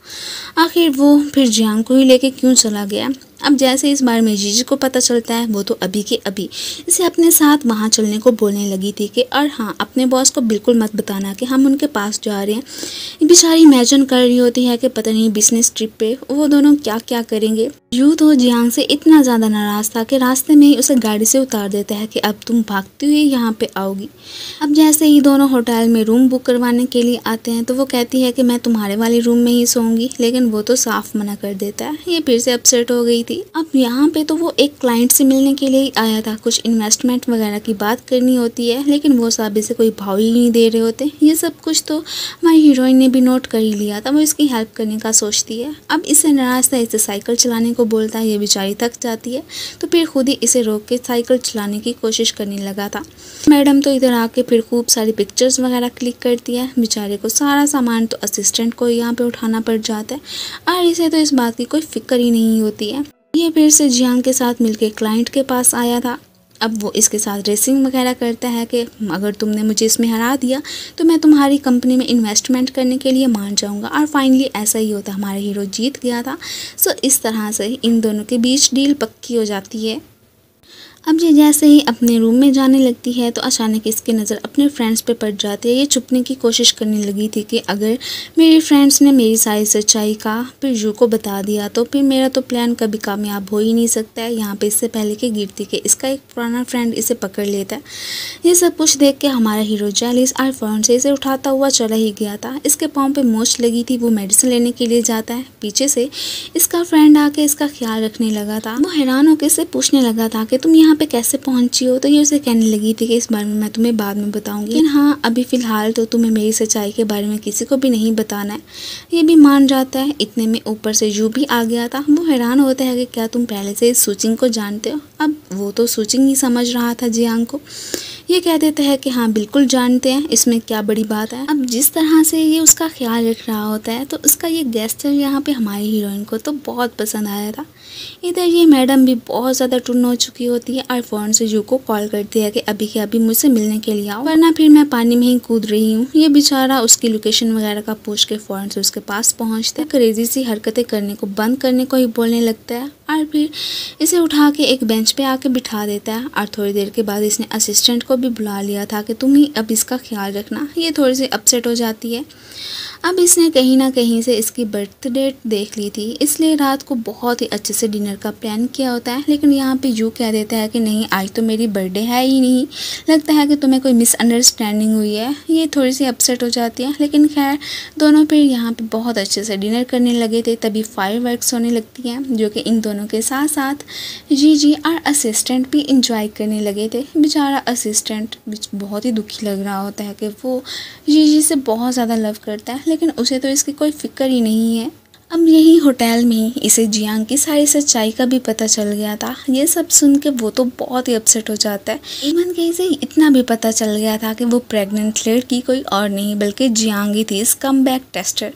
आखिर वो फिर जियांग को ही लेके क्यों चला गया। अब जैसे इस बारे में जीजी को पता चलता है वो तो अभी के अभी इसे अपने साथ वहाँ चलने को बोलने लगी थी कि और हाँ, अपने बॉस को बिल्कुल मत बताना कि हम उनके पास जा रहे हैं। बेचारी इमेजिन कर रही होती है कि पता नहीं बिजनेस ट्रिप पे वो दोनों क्या क्या करेंगे। यू तो जियांग से इतना ज़्यादा नाराज़ था कि रास्ते में ही उसे गाड़ी से उतार देता है कि अब तुम भागती हुई यहाँ पे आओगी। अब जैसे ही दोनों होटल में रूम बुक करवाने के लिए आते हैं तो वो कहती है कि मैं तुम्हारे वाले रूम में ही सोऊंगी, लेकिन वो तो साफ मना कर देता है। ये फिर से अपसेट हो गई थी। थी। अब यहाँ पे तो वो एक क्लाइंट से मिलने के लिए ही आया था, कुछ इन्वेस्टमेंट वगैरह की बात करनी होती है, लेकिन वो साहब इसे कोई भाव ही नहीं दे रहे होते। ये सब कुछ तो हमारी हीरोइन ने भी नोट कर ही लिया था। वो इसकी हेल्प करने का सोचती है। अब इसे नाराज था, इसे साइकिल चलाने को बोलता है। ये बेचारी थक जाती है तो फिर खुद ही इसे रोक के साइकिल चलाने की कोशिश करने लगा था। मैडम तो इधर आके फिर खूब सारी पिक्चर्स वगैरह क्लिक करती है। बेचारे को सारा सामान तो असिस्टेंट को यहाँ पे उठाना पड़ जाता है और इसे तो इस बात की कोई फिक्र ही नहीं होती है। ये फिर से जियांग के साथ मिलके क्लाइंट के पास आया था। अब वो इसके साथ रेसिंग वगैरह करता है कि अगर तुमने मुझे इसमें हरा दिया तो मैं तुम्हारी कंपनी में इन्वेस्टमेंट करने के लिए मान जाऊंगा। और फाइनली ऐसा ही होता, हमारा हीरो जीत गया था। सो इस तरह से इन दोनों के बीच डील पक्की हो जाती है। अब ये जैसे ही अपने रूम में जाने लगती है तो अचानक इसकी नज़र अपने फ्रेंड्स पे पड़ जाती है। ये छुपने की कोशिश करने लगी थी कि अगर मेरी फ्रेंड्स ने मेरी सारी सच्चाई का फिर जू को बता दिया तो फिर मेरा तो प्लान कभी कामयाब हो ही नहीं सकता है। यहाँ पे इससे पहले कि गिरती के इसका एक पुराना फ्रेंड इसे पकड़ लेता है। ये सब कुछ देख के हमारा हीरो जेलिस और फ़ौरन से इसे उठाता हुआ चला ही गया था। इसके पाँव पे मोच लगी थी, वो मेडिसिन लेने के लिए जाता है। पीछे से इसका फ्रेंड आके इसका ख्याल रखने लगा था। वो हैरान होकर इससे पूछने लगा था कि तुम यहाँ पे कैसे पहुंची हो। तो ये उसे कहने लगी थी कि इस बारे में मैं तुम्हें बाद में बताऊंगी, लेकिन हाँ अभी फ़िलहाल तो तुम्हें मेरी सच्चाई के बारे में किसी को भी नहीं बताना है। ये भी मान जाता है। इतने में ऊपर से जू भी आ गया था। वो हैरान होता है कि क्या तुम पहले से इस सूचिंग को जानते हो। अब वो तो सूचिंग ही समझ रहा था जियांग को। ये कह देता है कि हाँ बिल्कुल जानते हैं, इसमें क्या बड़ी बात है। अब जिस तरह से ये उसका ख्याल रख रहा होता है तो उसका ये गेस्चर यहाँ पे हमारी हीरोइन को तो बहुत पसंद आया था। इधर ये मैडम भी बहुत ज़्यादा टुन्न हो चुकी होती है और फ़ौरन से जू को कॉल करती है कि अभी के अभी मुझसे मिलने के लिए आओ, वरना फिर मैं पानी में ही कूद रही हूँ। ये बेचारा उसकी लोकेशन वगैरह का पूछ के फ़ौरन से उसके पास पहुँचता है। क्रेजी सी हरकतें करने को बंद करने को ही बोलने लगता है और फिर इसे उठा के एक बेंच पे आके बिठा देता है। और थोड़ी देर के बाद इसने असिस्टेंट को भी बुला लिया था कि तुम ही अब इसका ख्याल रखना। ये थोड़ी सी अपसेट हो जाती है। अब इसने कहीं ना कहीं से इसकी बर्थ डेट देख ली थी, इसलिए रात को बहुत ही अच्छे से डिनर का प्लान किया होता है। लेकिन यहाँ पे जू कह देता है कि नहीं, आज तो मेरी बर्थडे है ही नहीं, लगता है कि तुम्हें कोई मिसअंडरस्टैंडिंग हुई है। ये थोड़ी सी अपसेट हो जाती है। लेकिन खैर दोनों फिर यहाँ पे बहुत अच्छे से डिनर करने लगे थे। तभी फायरवर्क्स होने लगती हैं जो कि इन दोनों के साथ साथ जी और असिस्टेंट भी इंजॉय करने लगे थे। बेचारा असिस्टेंट बहुत ही दुखी लग रहा होता है कि वो जी से बहुत ज़्यादा लव करता है, लेकिन उसे तो इसकी कोई फिक्र ही नहीं है। अब यही होटल में ही इसे जियांग की सारी सच्चाई का भी पता चल गया था। ये सब सुन के वो तो बहुत ही अपसेट हो जाता है। इवन कि इसे इतना भी पता चल गया था कि वो प्रेग्नेंट लड़की कोई और नहीं बल्कि जियांग ही थी, स्कमबैग टेस्टर।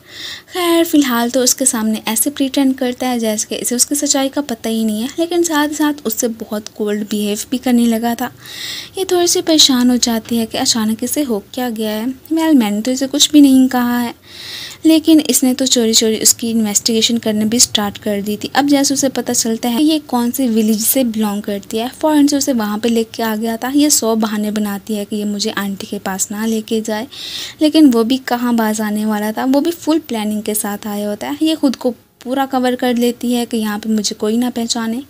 खैर फिलहाल तो उसके सामने ऐसे प्रिटेंड करता है जैसे कि इसे उसकी सच्चाई का पता ही नहीं है, लेकिन साथ ही साथ उससे बहुत कोल्ड बिहेव भी करने लगा था। ये थोड़ी सी परेशान हो जाती है कि अचानक इसे हो क्या गया है। मैंने तो इसे कुछ भी नहीं कहा है, लेकिन इसने तो चोरी चोरी उसकी इन्वेस्टिगेशन करने भी स्टार्ट कर दी थी। अब जैसे उसे पता चलता है ये कौन से विलेज से बिलोंग करती है, फ़ौरन से उसे वहाँ पे लेके आ गया था। ये 100 बहाने बनाती है कि ये मुझे आंटी के पास ना लेके जाए, लेकिन वो भी कहाँ बाज आने वाला था। वो भी फुल प्लानिंग के साथ आया होता है। ये खुद को पूरा कवर कर लेती है कि यहाँ पे मुझे कोई ना पहचाने।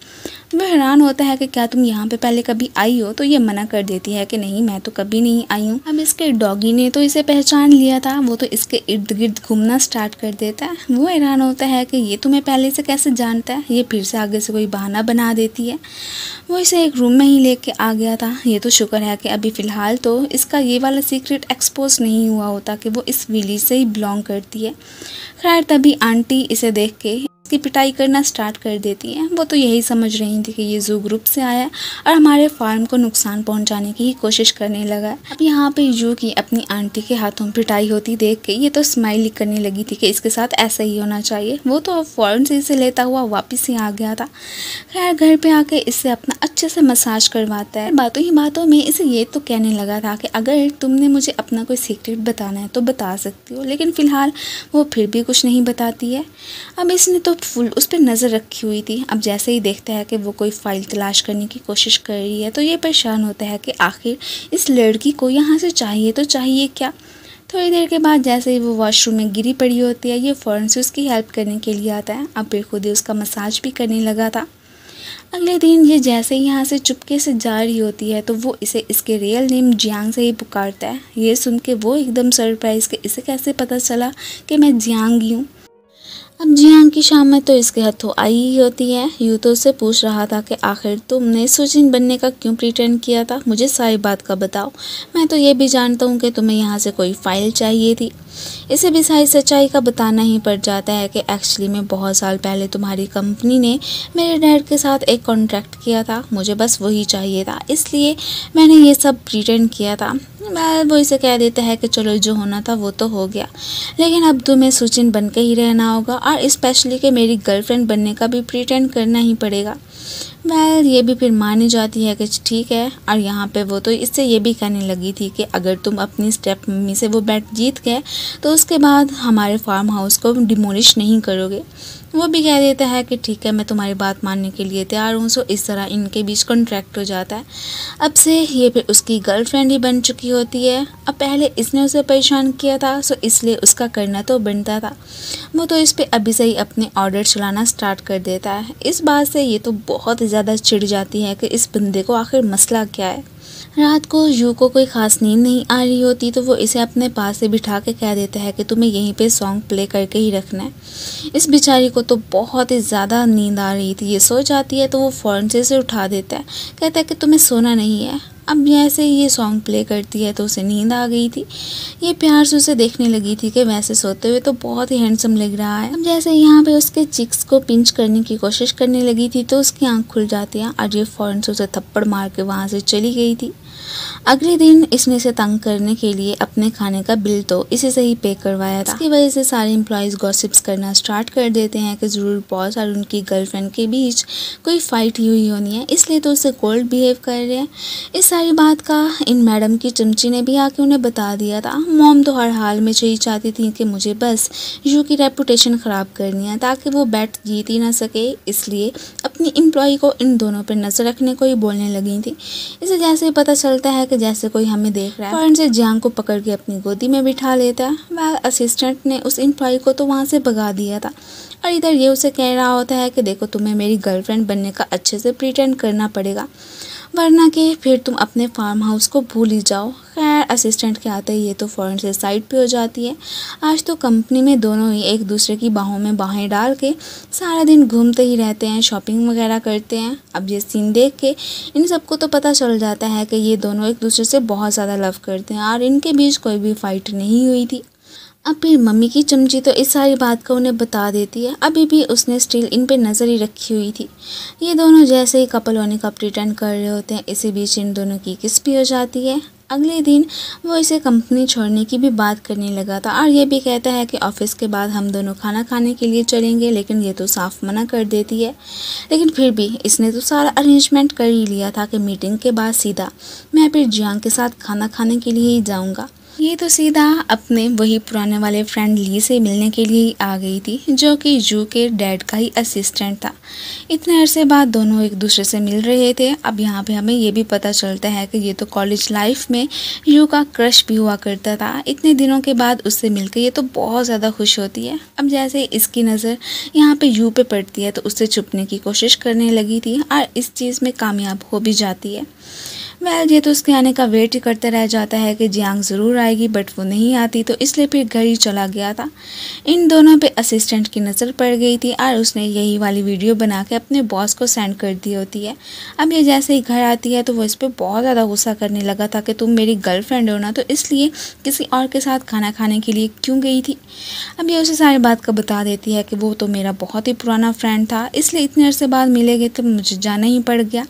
वह हैरान होता है कि क्या तुम यहाँ पे पहले कभी आई हो। तो ये मना कर देती है कि नहीं, मैं तो कभी नहीं आई हूँ। अब इसके डॉगी ने तो इसे पहचान लिया था, वो तो इसके इर्द गिर्द घूमना स्टार्ट कर देता है। वो हैरान होता है कि ये तुम्हें पहले से कैसे जानता है। ये फिर से आगे से कोई बहाना बना देती है। वो इसे एक रूम में ही लेके आ गया था। ये तो शुक्र है कि अभी फ़िलहाल तो इसका ये वाला सीक्रेट एक्सपोज नहीं हुआ होता कि वो इस विलेज से ही बिलोंग करती है। खैर तभी आंटी इसे देख के इसकी पिटाई करना स्टार्ट कर देती हैं। वो तो यही समझ रही थी कि ये जू ग्रुप से आया है और हमारे फार्म को नुकसान पहुंचाने की ही कोशिश करने लगा है। अब यहाँ पे जू की अपनी आंटी के हाथों पिटाई होती देख के ये तो स्माइल करने लगी थी कि इसके साथ ऐसा ही होना चाहिए। वो तो फ़ौरन से इसे लेता हुआ वापस ही आ गया था। खैर घर पे आके इससे अपना अच्छे से मसाज करवाता है। बातों ही बातों में इसे ये तो कहने लगा था कि अगर तुमने मुझे अपना कोई सीक्रेट बताना है तो बता सकती हो, लेकिन फ़िलहाल वो फिर भी कुछ नहीं बताती है। अब इसने तो फुल उस पर नज़र रखी हुई थी। अब जैसे ही देखता है कि वो कोई फ़ाइल तलाश करने की कोशिश कर रही है तो ये परेशान होता है कि आखिर इस लड़की को यहाँ से चाहिए तो चाहिए क्या। थोड़ी देर के बाद जैसे ही वो वॉशरूम में गिरी पड़ी होती है ये फ़ौरन से उसकी हेल्प करने के लिए आता है। अब फिर खुद ही उसका मसाज भी करने लगा था। अगले दिन ये जैसे ही यहाँ से चुपके से जा रही होती है तो वो इसे इसके रियल नेम जियांग से ही पुकारता है। ये सुन के वो एकदम सरप्राइज़ कि इसे कैसे पता चला कि मैं जियांग ही हूँ। अब जियांग की शाम में तो इसके हथों आई ही होती है। यूं तो उससे पूछ रहा था कि आखिर तुमने सुजिन बनने का क्यों प्रिटेंड किया था, मुझे सारी बात का बताओ। मैं तो ये भी जानता हूँ कि तुम्हें यहाँ से कोई फाइल चाहिए थी। इसे भी सारी सच्चाई का बताना ही पड़ जाता है कि एक्चुअली में बहुत साल पहले तुम्हारी कंपनी ने मेरे डैड के साथ एक कॉन्ट्रैक्ट किया था, मुझे बस वही चाहिए था, इसलिए मैंने ये सब प्रिटेंड किया था। वो इसे कह देता है कि चलो जो होना था वो तो हो गया, लेकिन अब तुम्हें सुचिन बन के ही रहना होगा और स्पेशली कि मेरी गर्लफ्रेंड बनने का भी प्रिटेंड करना ही पड़ेगा। ये भी फिर मानी जाती है कि ठीक है। और यहाँ पे वो तो इससे ये भी कहने लगी थी कि अगर तुम अपनी स्टेप मम्मी से वो बेट जीत गए तो उसके बाद हमारे फार्म हाउस को डिमोलिश नहीं करोगे। वो भी कह देता है कि ठीक है, मैं तुम्हारी बात मानने के लिए तैयार हूँ। सो इस तरह इनके बीच कॉन्ट्रैक्ट हो जाता है। अब से ये फिर उसकी गर्लफ्रेंड ही बन चुकी होती है। अब पहले इसने उसे परेशान किया था, सो इसलिए उसका करना तो बनता था। वो तो इस पे अभी से ही अपने ऑर्डर चलाना स्टार्ट कर देता है। इस बात से ये तो बहुत ज़्यादा चिढ़ जाती है कि इस बंदे को आखिर मसला क्या है। रात को यू को कोई ख़ास नींद नहीं आ रही होती तो वो इसे अपने पास से बिठा के कह देता है कि तुम्हें यहीं पे सॉन्ग प्ले करके ही रखना है। इस बेचारी को तो बहुत ही ज़्यादा नींद आ रही थी। ये सो जाती है तो वो फ़ौरन से इसे उठा देता है, कहता है कि तुम्हें सोना नहीं है। अब जैसे ही ये सॉन्ग प्ले करती है तो उसे नींद आ गई थी। ये प्यार से उसे देखने लगी थी कि वैसे सोते हुए तो बहुत ही हैंडसम लग रहा है। अब जैसे यहाँ पे उसके चिक्स को पिंच करने की कोशिश करने लगी थी तो उसकी आंख खुल जाती है और ये फ़ौरन से उसे थप्पड़ मार के वहाँ से चली गई थी। अगले दिन इसने इसे तंग करने के लिए अपने खाने का बिल तो इसी से ही पे करवाया था। इसकी वजह से सारे एम्प्लॉयज़ गॉसिप्स करना स्टार्ट कर देते हैं कि ज़रूर बॉस और उनकी गर्लफ्रेंड के बीच कोई फाइट हुई होनी है, इसलिए तो उससे कोल्ड बिहेव कर रहे हैं। इस सारी बात का इन मैडम की चमची ने भी आके उन्हें बता दिया था। मॉम तो हर हाल में यही चाहती थी कि मुझे बस यू की रेपुटेशन ख़राब करनी है ताकि वो बैट जीत ही ना सके, इसलिए अपनी एम्प्लॉय को इन दोनों पर नज़र रखने को ही बोलने लगी थी। इसे जैसे ही पता चलता है कि जैसे कोई हमें देख रहा है, फौरन से जियांग को पकड़ के अपनी गोदी में बिठा लेता है। वह असिस्टेंट ने उस एम्प्लॉय को तो वहाँ से भगा दिया था और इधर ये उसे कह रहा होता है कि देखो तुम्हें मेरी गर्लफ्रेंड बनने का अच्छे से प्रिटेंड करना पड़ेगा, वरना कि फिर तुम अपने फार्म हाउस को भूल ही जाओ। खैर असिस्टेंट के आते ही ये तो फ़ौरन से साइड पे हो जाती है। आज तो कंपनी में दोनों ही एक दूसरे की बाहों में बाहें डाल के सारा दिन घूमते ही रहते हैं, शॉपिंग वगैरह करते हैं। अब ये सीन देख के इन सबको तो पता चल जाता है कि ये दोनों एक दूसरे से बहुत ज़्यादा लव करते हैं और इनके बीच कोई भी फाइट नहीं हुई थी। अब फिर मम्मी की चमची तो इस सारी बात को उन्हें बता देती है। अभी भी उसने स्टिल इन पे नज़र ही रखी हुई थी। ये दोनों जैसे ही कपल होने का प्रिटेंड कर रहे होते हैं, इसी बीच इन दोनों की किस भी हो जाती है। अगले दिन वो इसे कंपनी छोड़ने की भी बात करने लगा था और ये भी कहता है कि ऑफिस के बाद हम दोनों खाना खाने के लिए चलेंगे, लेकिन ये तो साफ मना कर देती है। लेकिन फिर भी इसने तो सारा अरेंजमेंट कर ही लिया था कि मीटिंग के बाद सीधा मैं फिर जियांग के साथ खाना खाने के लिए ही जाऊँगा। ये तो सीधा अपने वही पुराने वाले फ्रेंड ली से मिलने के लिए ही आ गई थी, जो कि यू के डैड का ही असिस्टेंट था। इतने अरसे बाद दोनों एक दूसरे से मिल रहे थे। अब यहाँ पे हमें ये भी पता चलता है कि ये तो कॉलेज लाइफ में यू का क्रश भी हुआ करता था। इतने दिनों के बाद उससे मिलकर ये तो बहुत ज़्यादा खुश होती है। अब जैसे इसकी नज़र यहाँ पे यू पे पड़ती है तो उससे छुपने की कोशिश करने लगी थी और इस चीज़ में कामयाब हो भी जाती है। ये तो उसके आने का वेट ही करता रह जाता है कि जियांग ज़रूर आएगी, बट वो नहीं आती तो इसलिए फिर घर ही चला गया था। इन दोनों पे असिस्टेंट की नज़र पड़ गई थी और उसने यही वाली वीडियो बना के अपने बॉस को सेंड कर दी होती है। अब ये जैसे ही घर आती है तो वो इस पर बहुत ज़्यादा गुस्सा करने लगा था कि तुम मेरी गर्लफ्रेंड हो ना, तो इसलिए किसी और के साथ खाना खाने के लिए क्यों गई थी। अब ये उसे सारी बात का बता देती है कि वो तो मेरा बहुत ही पुराना फ्रेंड था, इसलिए इतने अरसे बाद मिले गए तो मुझे जाना ही पड़ गया,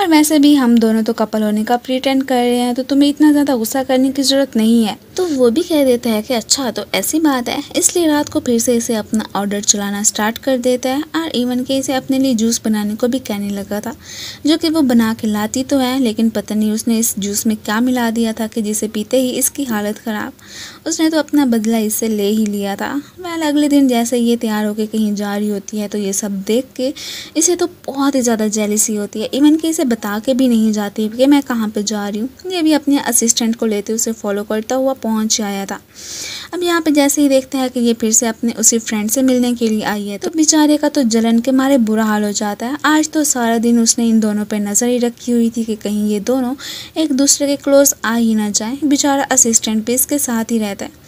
और वैसे भी हम दोनों तो कपल होने का प्रिटेंड कर रहे हैं तो तुम्हें इतना ज़्यादा गुस्सा करने की ज़रूरत नहीं है। तो वो भी कह देता है कि अच्छा तो ऐसी बात है, इसलिए रात को फिर से इसे अपना ऑर्डर चलाना स्टार्ट कर देता है और इवन के इसे अपने लिए जूस बनाने को भी कहने लगा था, जो कि वो बना के लाती तो है, लेकिन पता नहीं उसने इस जूस में क्या मिला दिया था कि जिसे पीते ही इसकी हालत ख़राब। उसने तो अपना बदला इससे ले ही लिया था। अगले दिन जैसे ये तैयार होकर कहीं जा रही होती है तो ये सब देख के इसे तो बहुत ही ज़्यादा जेलसी होती है। इवन कि इसे बता के भी नहीं जाती कि मैं कहाँ पे जा रही हूँ। ये भी अपने असिस्टेंट को लेते उसे फॉलो करता हुआ पहुँच आया था। अब यहाँ पे जैसे ही देखता है कि ये फिर से अपने उसी फ्रेंड से मिलने के लिए आई है तो बेचारे का तो जलन के मारे बुरा हाल हो जाता है। आज तो सारा दिन उसने इन दोनों पर नज़र ही रखी हुई थी कि कहीं ये दोनों एक दूसरे के क्लोज आ ही ना जाए। बेचारा असिस्टेंट भी इसके साथ ही रहता है।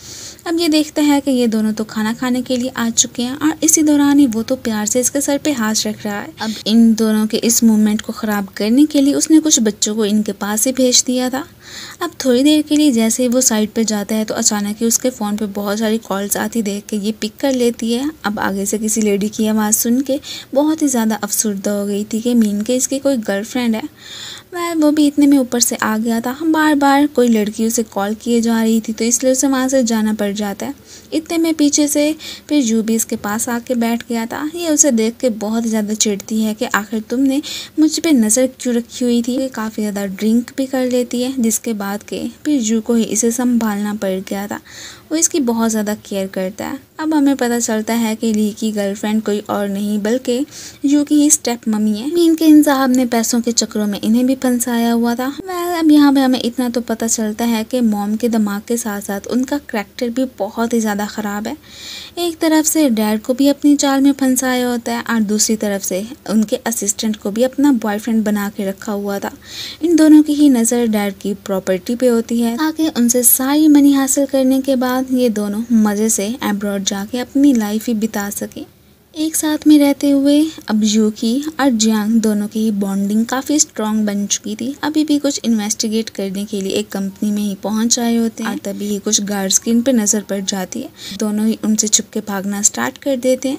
अब ये देखता है कि ये दोनों तो खाना खाने के लिए आ चुके हैं और इसी दौरान ही वो तो प्यार से इसके सर पे हाथ रख रहा है। अब इन दोनों के इस मूवमेंट को ख़राब करने के लिए उसने कुछ बच्चों को इनके पास ही भेज दिया था। अब थोड़ी देर के लिए जैसे ही वो साइड पे जाता है तो अचानक ही उसके फ़ोन पे बहुत सारी कॉल्स आती देख के ये पिक कर लेती है। अब आगे से किसी लेडी की आवाज़ सुन के बहुत ही ज़्यादा अफसरदा हो गई थी कि मीन के इसकी कोई गर्लफ्रेंड है। वो भी इतने में ऊपर से आ गया था। बार बार कोई लड़की उसे कॉल किए जा रही थी तो इसलिए उसे वहाँ से जाना पड़ जाता है। इतने में पीछे से फिर जू भी इसके पास आके बैठ गया था। ये उसे देख के बहुत ज़्यादा चिढ़ती है कि आखिर तुमने मुझ पे नज़र क्यों रखी हुई थी। ये काफ़ी ज़्यादा ड्रिंक भी कर लेती है जिसके बाद के फिर जू को ही इसे संभालना पड़ गया था। वो इसकी बहुत ज़्यादा केयर करता है। अब हमें पता चलता है कि ली की गर्लफ्रेंड कोई और नहीं बल्कि जू की ही स्टेप मम्मी है। मीन के इन साहब ने पैसों के चक्करों में इन्हें भी फंसाया हुआ था। अब यहाँ पे हमें इतना तो पता चलता है कि मॉम के दिमाग के साथ साथ उनका करैक्टर भी बहुत ही ज़्यादा ख़राब है। एक तरफ से डैड को भी अपनी चाल में फंसाया होता है और दूसरी तरफ से उनके असिस्टेंट को भी अपना बॉयफ्रेंड बना के रखा हुआ था। इन दोनों की ही नज़र डैड की प्रॉपर्टी पे होती है ताकि उनसे सारी मनी हासिल करने के बाद ये दोनों मज़े से अब्रॉड जाके अपनी लाइफ ही बिता सके। एक साथ में रहते हुए अब यूकी और जियांग दोनों की ही बॉन्डिंग काफ़ी स्ट्रॉन्ग बन चुकी थी। अभी भी कुछ इन्वेस्टिगेट करने के लिए एक कंपनी में ही पहुंच आए होते हैं और तभी ही कुछ गार्ड्स की इन पे नज़र पड़ जाती है। दोनों ही उनसे छुप के भागना स्टार्ट कर देते हैं,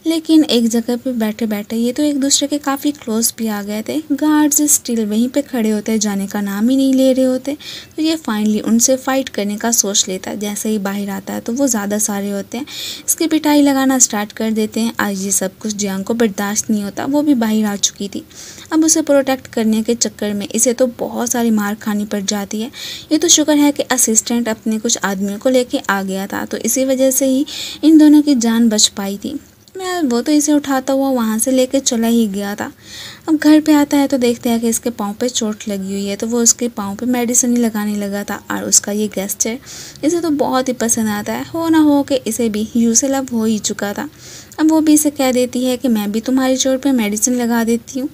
लेकिन एक जगह पे बैठे बैठे ये तो एक दूसरे के काफ़ी क्लोज भी आ गए थे। गार्ड्स स्टिल वहीं पे खड़े होते, जाने का नाम ही नहीं ले रहे होते। तो ये फाइनली उनसे फाइट करने का सोच लेता है। जैसे ही बाहर आता है तो वो ज़्यादा सारे होते हैं, इसकी पिटाई लगाना स्टार्ट कर देते हैं। आज ये सब कुछ जियांग को बर्दाश्त नहीं होता। वो भी बाहर आ चुकी थी। अब उसे प्रोटेक्ट करने के चक्कर में इसे तो बहुत सारी मार खानी पड़ जाती है। ये तो शुक्र है कि असिस्टेंट अपने कुछ आदमियों को लेके आ गया था, तो इसी वजह से ही इन दोनों की जान बच पाई थी। वो तो इसे उठाता हुआ वहाँ से लेके चला ही गया था। अब घर पे आता है तो देखते हैं कि इसके पाँव पे चोट लगी हुई है, तो वो उसके पाँव पे मेडिसिन ही लगाने लगा था। और उसका ये गेस्ट है, इसे तो बहुत ही पसंद आता है। हो ना हो कि इसे भी यू से लव हो ही चुका था। अब वो भी इसे कह देती है कि मैं भी तुम्हारी चोट पे मेडिसिन लगा देती हूँ।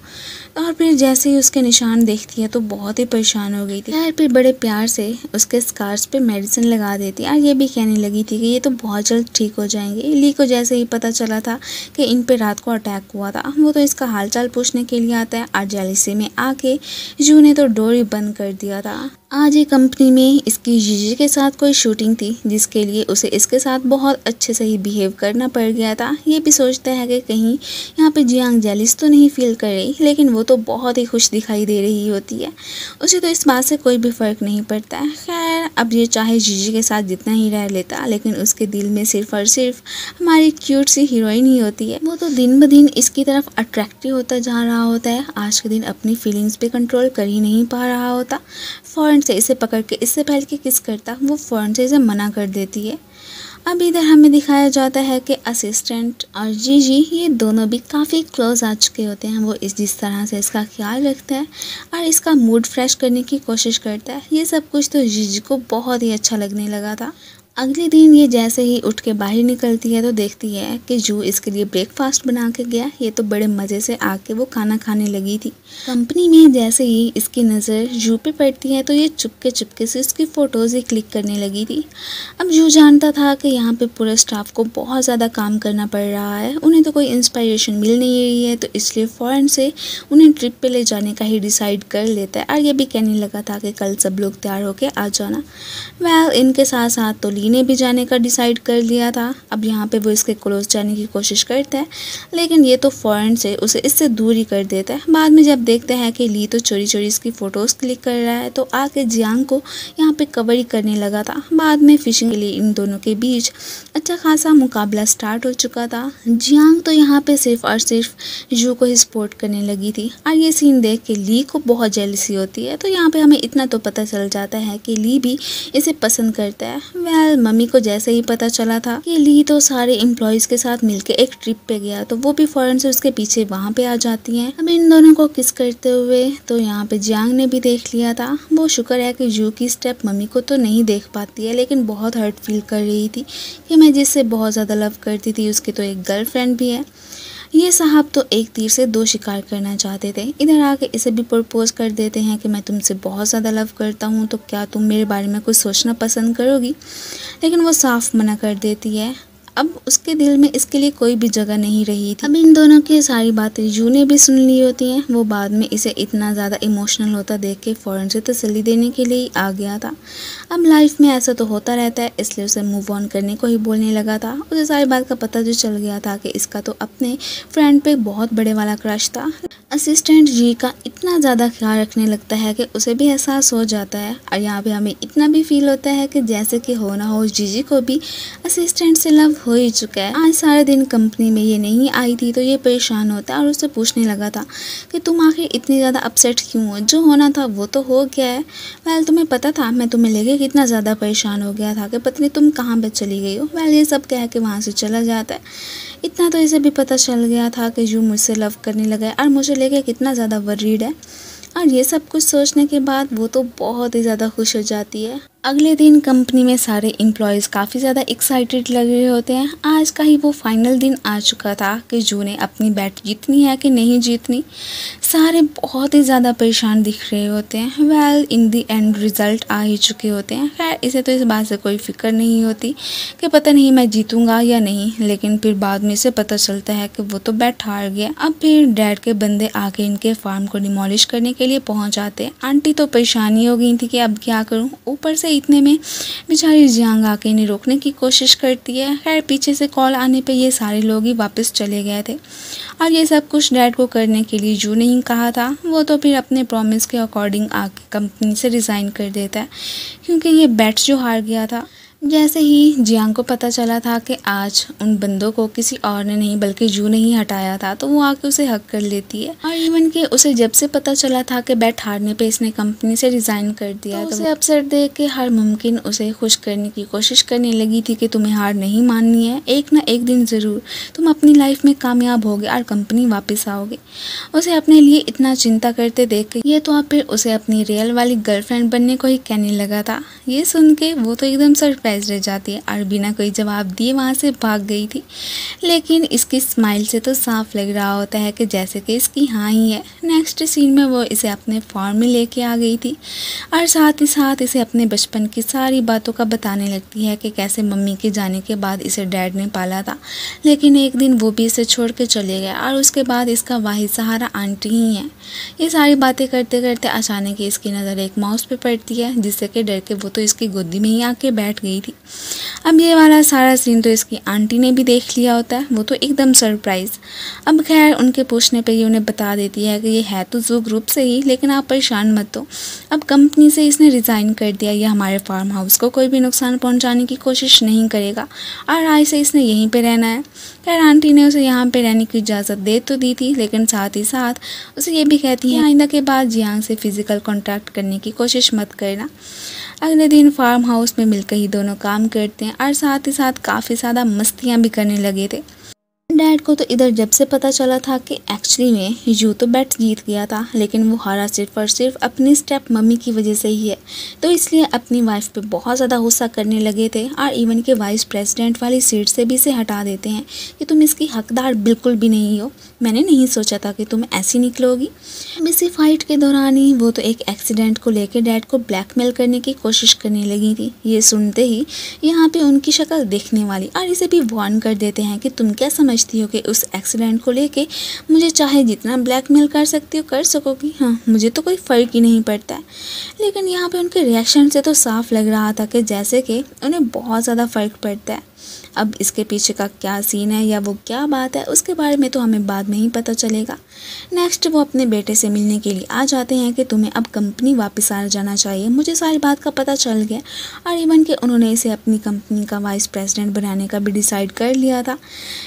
और फिर जैसे ही उसके निशान देखती है तो बहुत ही परेशान हो गई थी। यार फिर बड़े प्यार से उसके स्कार्स पे मेडिसिन लगा देती है और ये भी कहने लगी थी कि ये तो बहुत जल्द ठीक हो जाएंगे। ली को जैसे ही पता चला था कि इन पे रात को अटैक हुआ था, वो तो इसका हालचाल पूछने के लिए आता है और जेलिसी में आके जू ने तो डोर ही बंद कर दिया था। आज ये कंपनी में इसकी जीजी के साथ कोई शूटिंग थी जिसके लिए उसे इसके साथ बहुत अच्छे से ही बिहेव करना पड़ गया था। ये भी सोचता है कि कहीं यहाँ पे जियांग जेलिस तो नहीं फील कर रही, लेकिन वो तो बहुत ही खुश दिखाई दे रही होती है। उसे तो इस बात से कोई भी फ़र्क नहीं पड़ता है। खैर अब ये चाहे जीजी के साथ जितना ही रह लेता, लेकिन उसके दिल में सिर्फ और सिर्फ हमारी क्यूट सी हीरोइन ही होती है। वो तो दिन ब दिन इसकी तरफ अट्रैक्टिव होता जा रहा होता है। आज के दिन अपनी फीलिंग्स पे कंट्रोल कर ही नहीं पा रहा होता। फ़ौरन से इसे पकड़ के इससे पहले कि किस करता, वो फ़ौरन से इसे मना कर देती है। अब इधर हमें दिखाया जाता है कि असिस्टेंट और जीजी ये दोनों भी काफ़ी क्लोज आ चुके होते हैं। वो जिस तरह से इसका ख्याल रखता है और इसका मूड फ्रेश करने की कोशिश करता है, ये सब कुछ तो जीजी को बहुत ही अच्छा लगने लगा था। अगले दिन ये जैसे ही उठ के बाहर निकलती है तो देखती है कि जू इसके लिए ब्रेकफास्ट बना के गया। ये तो बड़े मज़े से आके वो खाना खाने लगी थी। कंपनी में जैसे ही इसकी नज़र जू पे पड़ती है तो ये चुपके से उसकी फ़ोटोज़ ही क्लिक करने लगी थी। अब जू जानता था कि यहाँ पे पूरे स्टाफ को बहुत ज़्यादा काम करना पड़ रहा है, उन्हें तो कोई इंस्पायरेशन मिल नहीं रही है, तो इसलिए फ़ौरन से उन्हें ट्रिप पे ले जाने का ही डिसाइड कर लेता है। और ये भी कहने लगा था कि कल सब लोग तैयार होके आ जाना। इनके साथ साथ तो ने भी जाने का डिसाइड कर लिया था। अब यहाँ पे वो इसके क्लोज जाने की कोशिश करता है, लेकिन ये तो फ़ौरन से उसे इससे दूर ही कर देता है। बाद में जब देखते हैं कि ली तो चोरी चोरी इसकी फ़ोटोज़ क्लिक कर रहा है, तो आके जियांग को यहाँ पे कवर ही करने लगा था। बाद में फिशिंग के लिए इन दोनों के बीच अच्छा खासा मुकाबला स्टार्ट हो चुका था। जियांग तो यहाँ पे सिर्फ और सिर्फ जू को ही सपोर्ट करने लगी थी और ये सीन देख के ली को बहुत जेलसी होती है। तो यहाँ पे हमें इतना तो पता चल जाता है कि ली भी इसे पसंद करता है। मम्मी को जैसे ही पता चला था कि ली तो सारे एम्प्लॉयज़ के साथ मिलके एक ट्रिप पे गया, तो वो भी फ़ौरन से उसके पीछे वहाँ पे आ जाती हैं। अब इन दोनों को किस करते हुए तो यहाँ पे जियांग ने भी देख लिया था। वो शुक्र है कि जू की स्टेप मम्मी को तो नहीं देख पाती है, लेकिन बहुत हर्ट फील कर रही थी कि मैं जिससे बहुत ज़्यादा लव करती थी उसकी तो एक गर्लफ्रेंड भी है। ये साहब तो एक तीर से दो शिकार करना चाहते थे। इधर आके इसे भी प्रपोज कर देते हैं कि मैं तुमसे बहुत ज़्यादा लव करता हूँ, तो क्या तुम मेरे बारे में कुछ सोचना पसंद करोगी। लेकिन वो साफ मना कर देती है। अब उसके दिल में इसके लिए कोई भी जगह नहीं रही थी। अब इन दोनों की सारी बातें जू ने भी सुन ली होती हैं। वो बाद में इसे इतना ज़्यादा इमोशनल होता देख के फ़ौरन से तसल्ली देने के लिए आ गया था। अब लाइफ में ऐसा तो होता रहता है, इसलिए उसे मूव ऑन करने को ही बोलने लगा था। उसे सारी बात का पता जो चल गया था कि इसका तो अपने फ्रेंड पे बहुत बड़े वाला क्रश था। असिस्टेंट जी का इतना ज़्यादा ख्याल रखने लगता है कि उसे भी एहसास हो जाता है। और यहाँ पे हमें इतना भी फील होता है कि जैसे कि हो ना हो जीजी को भी असिस्टेंट से लव हो ही चुका है। आज सारे दिन कंपनी में ये नहीं आई थी तो ये परेशान होता है और उससे पूछने लगा था कि तुम आखिर इतनी ज़्यादा अपसेट क्यों हो, जो होना था वो तो हो गया है। वेल तुम्हें पता था मैं तुम्हें लेके कितना ज़्यादा परेशान हो गया था कि पता नहीं तुम कहाँ पे चली गई हो। वेल ये सब कह के वहाँ से चला जाता है। इतना तो इसे भी पता चल गया था कि यू मुझसे लव करने लगा है और मुझे लेके कितना ज़्यादा वरीड है। और ये सब कुछ सोचने के बाद वो तो बहुत ही ज़्यादा खुश हो जाती है। अगले दिन कंपनी में सारे एम्प्लॉयज़ काफ़ी ज़्यादा एक्साइटेड लग रहे होते हैं। आज का ही वो फाइनल दिन आ चुका था कि जू ने अपनी बैट जीतनी है कि नहीं जीतनी। सारे बहुत ही ज़्यादा परेशान दिख रहे होते हैं। Well in the end result आ ही चुके होते हैं। खैर इसे तो इस बात से कोई फिक्र नहीं होती कि पता नहीं मैं जीतूँगा या नहीं, लेकिन फिर बाद में इसे पता चलता है कि वो तो बैट हार गया। अब फिर डैड के बंदे आके इनके फार्म को डिमोलिश करने के लिए पहुँच जाते हैं। आंटी तो परेशानी हो गई थी कि अब क्या करूँ। ऊपर से इतने में बेचारी जियांग आके इन्हें रोकने की कोशिश करती है। खैर पीछे से कॉल आने पे ये सारे लोग ही वापस चले गए थे और ये सब कुछ डैड को करने के लिए जू नहीं कहा था। वो तो फिर अपने प्रॉमिस के अकॉर्डिंग आके कंपनी से रिज़ाइन कर देता है क्योंकि ये बैट जो हार गया था। जैसे ही जियांग को पता चला था कि आज उन बंदों को किसी और ने नहीं बल्कि जू ने ही हटाया था, तो वो आके उसे हक कर लेती है। और इवन कि उसे जब से पता चला था कि बैट हारने पे इसने कंपनी से रिज़ाइन कर दिया तो उसे अपसेट देख के हर मुमकिन उसे खुश करने की कोशिश करने लगी थी कि तुम्हें हार नहीं माननी है, एक ना एक दिन ज़रूर तुम अपनी लाइफ में कामयाब होगे और कंपनी वापस आओगे। उसे अपने लिए इतना चिंता करते देख के ये तो अब फिर उसे अपनी रियल वाली गर्लफ्रेंड बनने को ही कहने लगा था। ये सुन के वो तो एकदम सरप्राइज रह जाती है और बिना कोई जवाब दिए वहाँ से भाग गई थी। लेकिन इसकी स्माइल से तो साफ लग रहा होता है कि जैसे कि इसकी हाँ ही है। नेक्स्ट सीन में वो इसे अपने फार्म में लेके आ गई थी और साथ ही साथ इसे अपने बचपन की सारी बातों का बताने लगती है कि कैसे मम्मी के जाने के बाद इसे डैड ने पाला था, लेकिन एक दिन वो भी इसे छोड़ के चले गए और उसके बाद इसका वाहिद सहारा आंटी ही है। ये सारी बातें करते करते अचानक ही इसकी नज़र एक माउस पे पड़ती है, जिससे कि डर के वो तो इसकी गोदी में ही आके बैठ गई थी। अब ये वाला सारा सीन तो इसकी आंटी ने भी देख लिया होता है, वो तो एकदम सरप्राइज़। अब खैर उनके पूछने पे ये उन्हें बता देती है कि ये है तो जू ग्रुप से ही, लेकिन आप परेशान मत हो, अब कंपनी से इसने रिज़ाइन कर दिया, ये हमारे फार्म हाउस को कोई भी नुकसान पहुंचाने की कोशिश नहीं करेगा और आज से इसने यहीं पे रहना है। खैर आंटी ने उसे यहाँ पे रहने की इजाज़त दे तो दी थी, लेकिन साथ ही साथ उसे ये भी कहती है आइंदा के बाद जियांग से फ़िज़िकल कॉन्टैक्ट करने की कोशिश मत करना। अगले दिन फार्म हाउस में मिलकर ही दोनों काम करते हैं और साथ ही साथ काफ़ी ज़्यादा मस्तियाँ भी करने लगे थे। डैड को तो इधर जब से पता चला था कि एक्चुअली में यू तो बैट जीत गया था, लेकिन वो हारा सिर्फ और सिर्फ अपनी स्टेप मम्मी की वजह से ही है, तो इसलिए अपनी वाइफ पे बहुत ज़्यादा गुस्सा करने लगे थे और इवन के वाइस प्रेसिडेंट वाली सीट से भी इसे हटा देते हैं कि तुम इसकी हकदार बिल्कुल भी नहीं हो, मैंने नहीं सोचा था कि तुम ऐसी निकलोगी। इसी फाइट के दौरान ही वो तो एक एक्सीडेंट को लेकर डैड को ब्लैकमेल करने की कोशिश करने लगी थी। ये सुनते ही यहाँ पे उनकी शक्ल देखने वाली और इसे भी वार्न कर देते हैं कि तुम क्या समझती हो कि उस एक्सीडेंट को लेके मुझे चाहे जितना ब्लैकमेल कर सकती हो कर सकोगी, हाँ मुझे तो कोई फ़र्क ही नहीं पड़ता है। लेकिन यहाँ पे उनके रिएक्शन से तो साफ लग रहा था कि जैसे कि उन्हें बहुत ज़्यादा फ़र्क पड़ता है। अब इसके पीछे का क्या सीन है या वो क्या बात है उसके बारे में तो हमें बाद में ही पता चलेगा। नेक्स्ट वो अपने बेटे से मिलने के लिए आ जाते हैं कि तुम्हें अब कंपनी वापस आ जाना चाहिए, मुझे सारी बात का पता चल गया और इवन कि उन्होंने इसे अपनी कंपनी का वाइस प्रेसिडेंट बनाने का भी डिसाइड कर लिया था।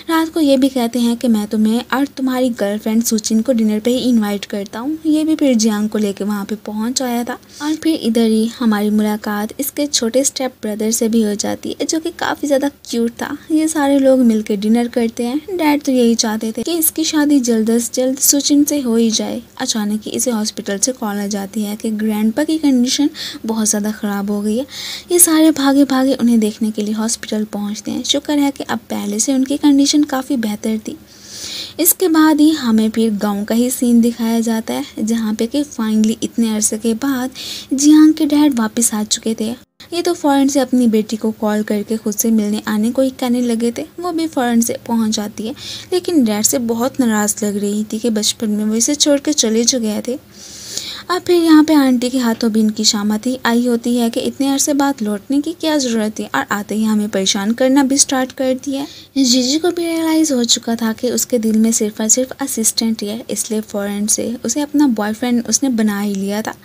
रात को ये भी कहते हैं कि मैं तुम्हें और तुम्हारी गर्लफ्रेंड सुचिन को डिनर पे ही इन्वाइट करता हूँ। ये भी फिर जियांग को लेकर वहाँ पे पहुँच आया था और फिर इधर ही हमारी मुलाकात इसके छोटे स्टेप ब्रदर से भी हो जाती है जो कि काफ़ी ज़्यादा क्यूट था। ये सारे लोग मिलकर डिनर करते हैं। डैड तो यही चाहते थे कि इसकी शादी जल्द से जल्द सुचिन से हो ही जाए। अचानक ही इसे हॉस्पिटल से कॉल आ जाती है कि ग्रैंडपा की कंडीशन बहुत ज़्यादा ख़राब हो गई है। ये सारे भागे भागे उन्हें देखने के लिए हॉस्पिटल पहुंचते हैं। शुक्र है कि अब पहले से उनकी कंडीशन काफ़ी बेहतर थी। इसके बाद ही हमें फिर गांव का ही सीन दिखाया जाता है, जहाँ पे कि फाइनली इतने अरसे के बाद जियांग के डैड वापस आ चुके थे। ये तो फौरन से अपनी बेटी को कॉल करके खुद से मिलने आने को ही कहने लगे थे। वो भी फौरन से पहुंच जाती है, लेकिन डैड से बहुत नाराज़ लग रही थी कि बचपन में वो इसे छोड़ के चले जो गए थे। अब फिर यहाँ पे आंटी के हाथों भी इनकी शामती आई होती है कि इतने अरसे बाद लौटने की क्या ज़रूरत थी, और आते ही हमें परेशान करना भी स्टार्ट कर दिया। जीजी को भी रियलाइज़ हो चुका था कि उसके दिल में सिर्फ और सिर्फ असिस्टेंट ही है, इसलिए फ़ौरन से उसे अपना बॉयफ्रेंड उसने बना ही लिया था।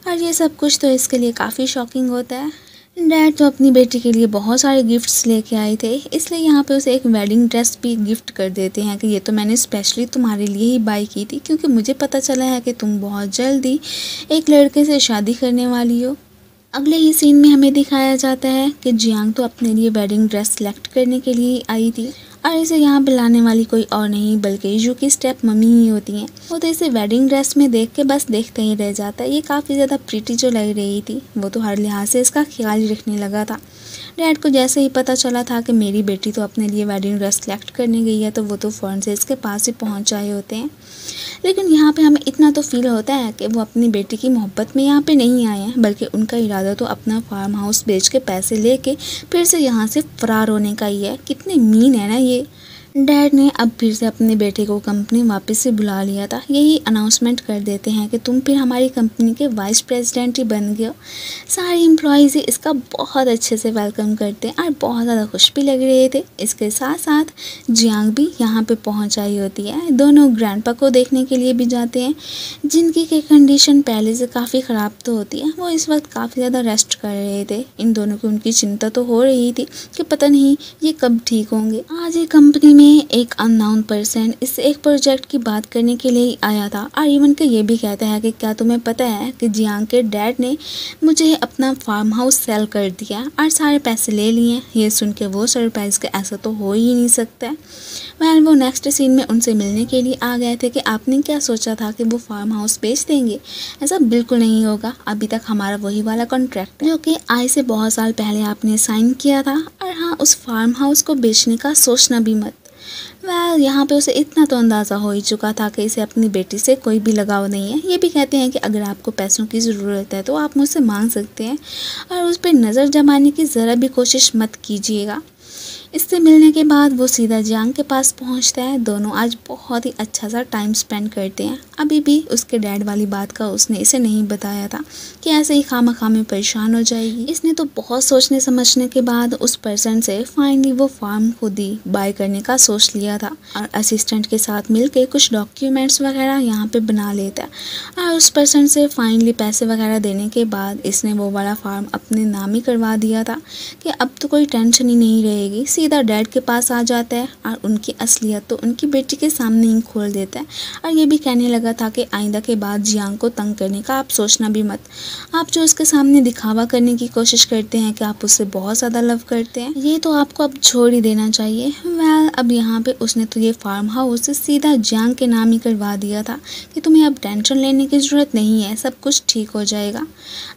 और ये सब कुछ तो इसके लिए काफ़ी शॉकिंग होता है। डैड तो अपनी बेटी के लिए बहुत सारे गिफ्ट्स लेके आए थे, इसलिए यहाँ पे उसे एक वेडिंग ड्रेस भी गिफ्ट कर देते हैं कि ये तो मैंने स्पेशली तुम्हारे लिए ही बाई की थी, क्योंकि मुझे पता चला है कि तुम बहुत जल्दी एक लड़के से शादी करने वाली हो। अगले ही सीन में हमें दिखाया जाता है कि जियांग तो अपने लिए वेडिंग ड्रेस सेलेक्ट करने के लिए आई थी, और इसे यहाँ पे लाने वाली कोई और नहीं बल्कि यू की स्टेप मम्मी ही होती हैं। वो तो इसे वेडिंग ड्रेस में देख के बस देखते ही रह जाता है। ये काफ़ी ज़्यादा प्रीटी जो लग रही थी, वो तो हर लिहाज से इसका ख्याल ही रखने लगा था। डैड को जैसे ही पता चला था कि मेरी बेटी तो अपने लिए वेडिंग ड्रेस सेलेक्ट करने गई है, तो वो तो फ़ौरन से इसके पास ही पहुँच आए होते हैं। लेकिन यहाँ पे हमें इतना तो फील होता है कि वो अपनी बेटी की मोहब्बत में यहाँ पे नहीं आए हैं, बल्कि उनका इरादा तो अपना फार्म हाउस बेच के पैसे लेके फिर से यहाँ से फरार होने का ही है। कितने मीन है ना ये। डैड ने अब फिर से अपने बेटे को कंपनी वापस से बुला लिया था। यही अनाउंसमेंट कर देते हैं कि तुम फिर हमारी कंपनी के वाइस प्रेसिडेंट ही बन गए हो। सारे एम्प्लॉयज़ ही इसका बहुत अच्छे से वेलकम करते हैं और बहुत ज़्यादा खुश भी लग रहे थे। इसके साथ साथ जियांग भी यहाँ पे पहुँच आई होती है। दोनों ग्रैंडपा को देखने के लिए भी जाते हैं, जिनकी की कंडीशन पहले से काफ़ी ख़राब तो होती है। वो इस वक्त काफ़ी ज़्यादा रेस्ट कर रहे थे। इन दोनों की उनकी चिंता तो हो रही थी कि पता नहीं ये कब ठीक होंगे। आज ये कंपनी एक अननोन पर्सन इस एक प्रोजेक्ट की बात करने के लिए आया था, और इवन के ये भी कहता है कि क्या तुम्हें पता है कि जियांग के डैड ने मुझे अपना फार्म हाउस सेल कर दिया और सारे पैसे ले लिए। ये सुन के वो सरप्राइज के ऐसा तो हो ही नहीं सकता है। वो नेक्स्ट सीन में उनसे मिलने के लिए आ गए थे कि आपने क्या सोचा था कि वो फार्म हाउस बेच देंगे? ऐसा बिल्कुल नहीं होगा। अभी तक हमारा वही वाला कॉन्ट्रैक्ट जो कि आज से बहुत साल पहले आपने साइन किया था, और हाँ, उस फार्म हाउस को बेचने का सोचना भी मत। यहाँ पे उसे इतना तो अंदाज़ा हो ही चुका था कि इसे अपनी बेटी से कोई भी लगाव नहीं है। ये भी कहते हैं कि अगर आपको पैसों की ज़रूरत है तो आप मुझसे मांग सकते हैं, और उस पर नज़र जमाने की ज़रा भी कोशिश मत कीजिएगा। इससे मिलने के बाद वो सीधा जियांग के पास पहुंचता है। दोनों आज बहुत ही अच्छा सा टाइम स्पेंड करते हैं। अभी भी उसके डैड वाली बात का उसने इसे नहीं बताया था कि ऐसे ही खामा में परेशान हो जाएगी। इसने तो बहुत सोचने समझने के बाद उस पर्सन से फाइनली वो फार्म खुद ही बाय करने का सोच लिया था, और असिस्टेंट के साथ मिलके कुछ डॉक्यूमेंट्स वगैरह यहाँ पे बना लेता है। और उस पर्सन से फाइनली पैसे वगैरह देने के बाद इसने वो वाला फार्म अपने नाम ही करवा दिया था कि अब तो कोई टेंशन ही नहीं रहेगी। सीधा डैड के पास आ जाता है और उनकी असलियत तो उनकी बेटी के सामने ही खोल देता है, और ये भी कहने लगा था कि आइंदा के बाद जियांग को तंग करने का आप सोचना भी मत। आप जो उसके सामने दिखावा करने की कोशिश करते हैं कि आप उससे बहुत ज़्यादा लव करते हैं, ये तो आपको अब छोड़ ही देना चाहिए। अब यहाँ पे उसने तो ये फार्म हाउस सीधा जियांग के नाम ही करवा दिया था कि तुम्हें अब टेंशन लेने की ज़रूरत नहीं है, सब कुछ ठीक हो जाएगा।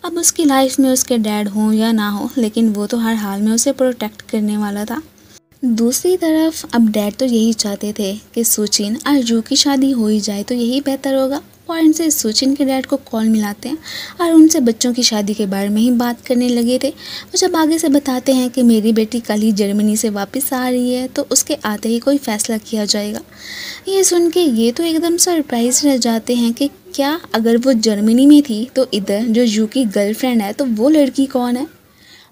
अब उसकी लाइफ में उसके डैड हो या ना हो, लेकिन वो तो हर हाल में उसे प्रोटेक्ट करने वाला था। दूसरी तरफ अब डैड तो यही चाहते थे कि सुचिन और जू की शादी हो ही जाए तो यही बेहतर होगा। फौरन से सुचिन के डैड को कॉल मिलाते हैं और उनसे बच्चों की शादी के बारे में ही बात करने लगे थे। वो जब आगे से बताते हैं कि मेरी बेटी कल ही जर्मनी से वापस आ रही है, तो उसके आते ही कोई फ़ैसला किया जाएगा। ये सुन के ये तो एकदम सरप्राइज रह जाते हैं कि क्या अगर वो जर्मनी में थी तो इधर जो जू की गर्लफ्रेंड है तो वो लड़की कौन है।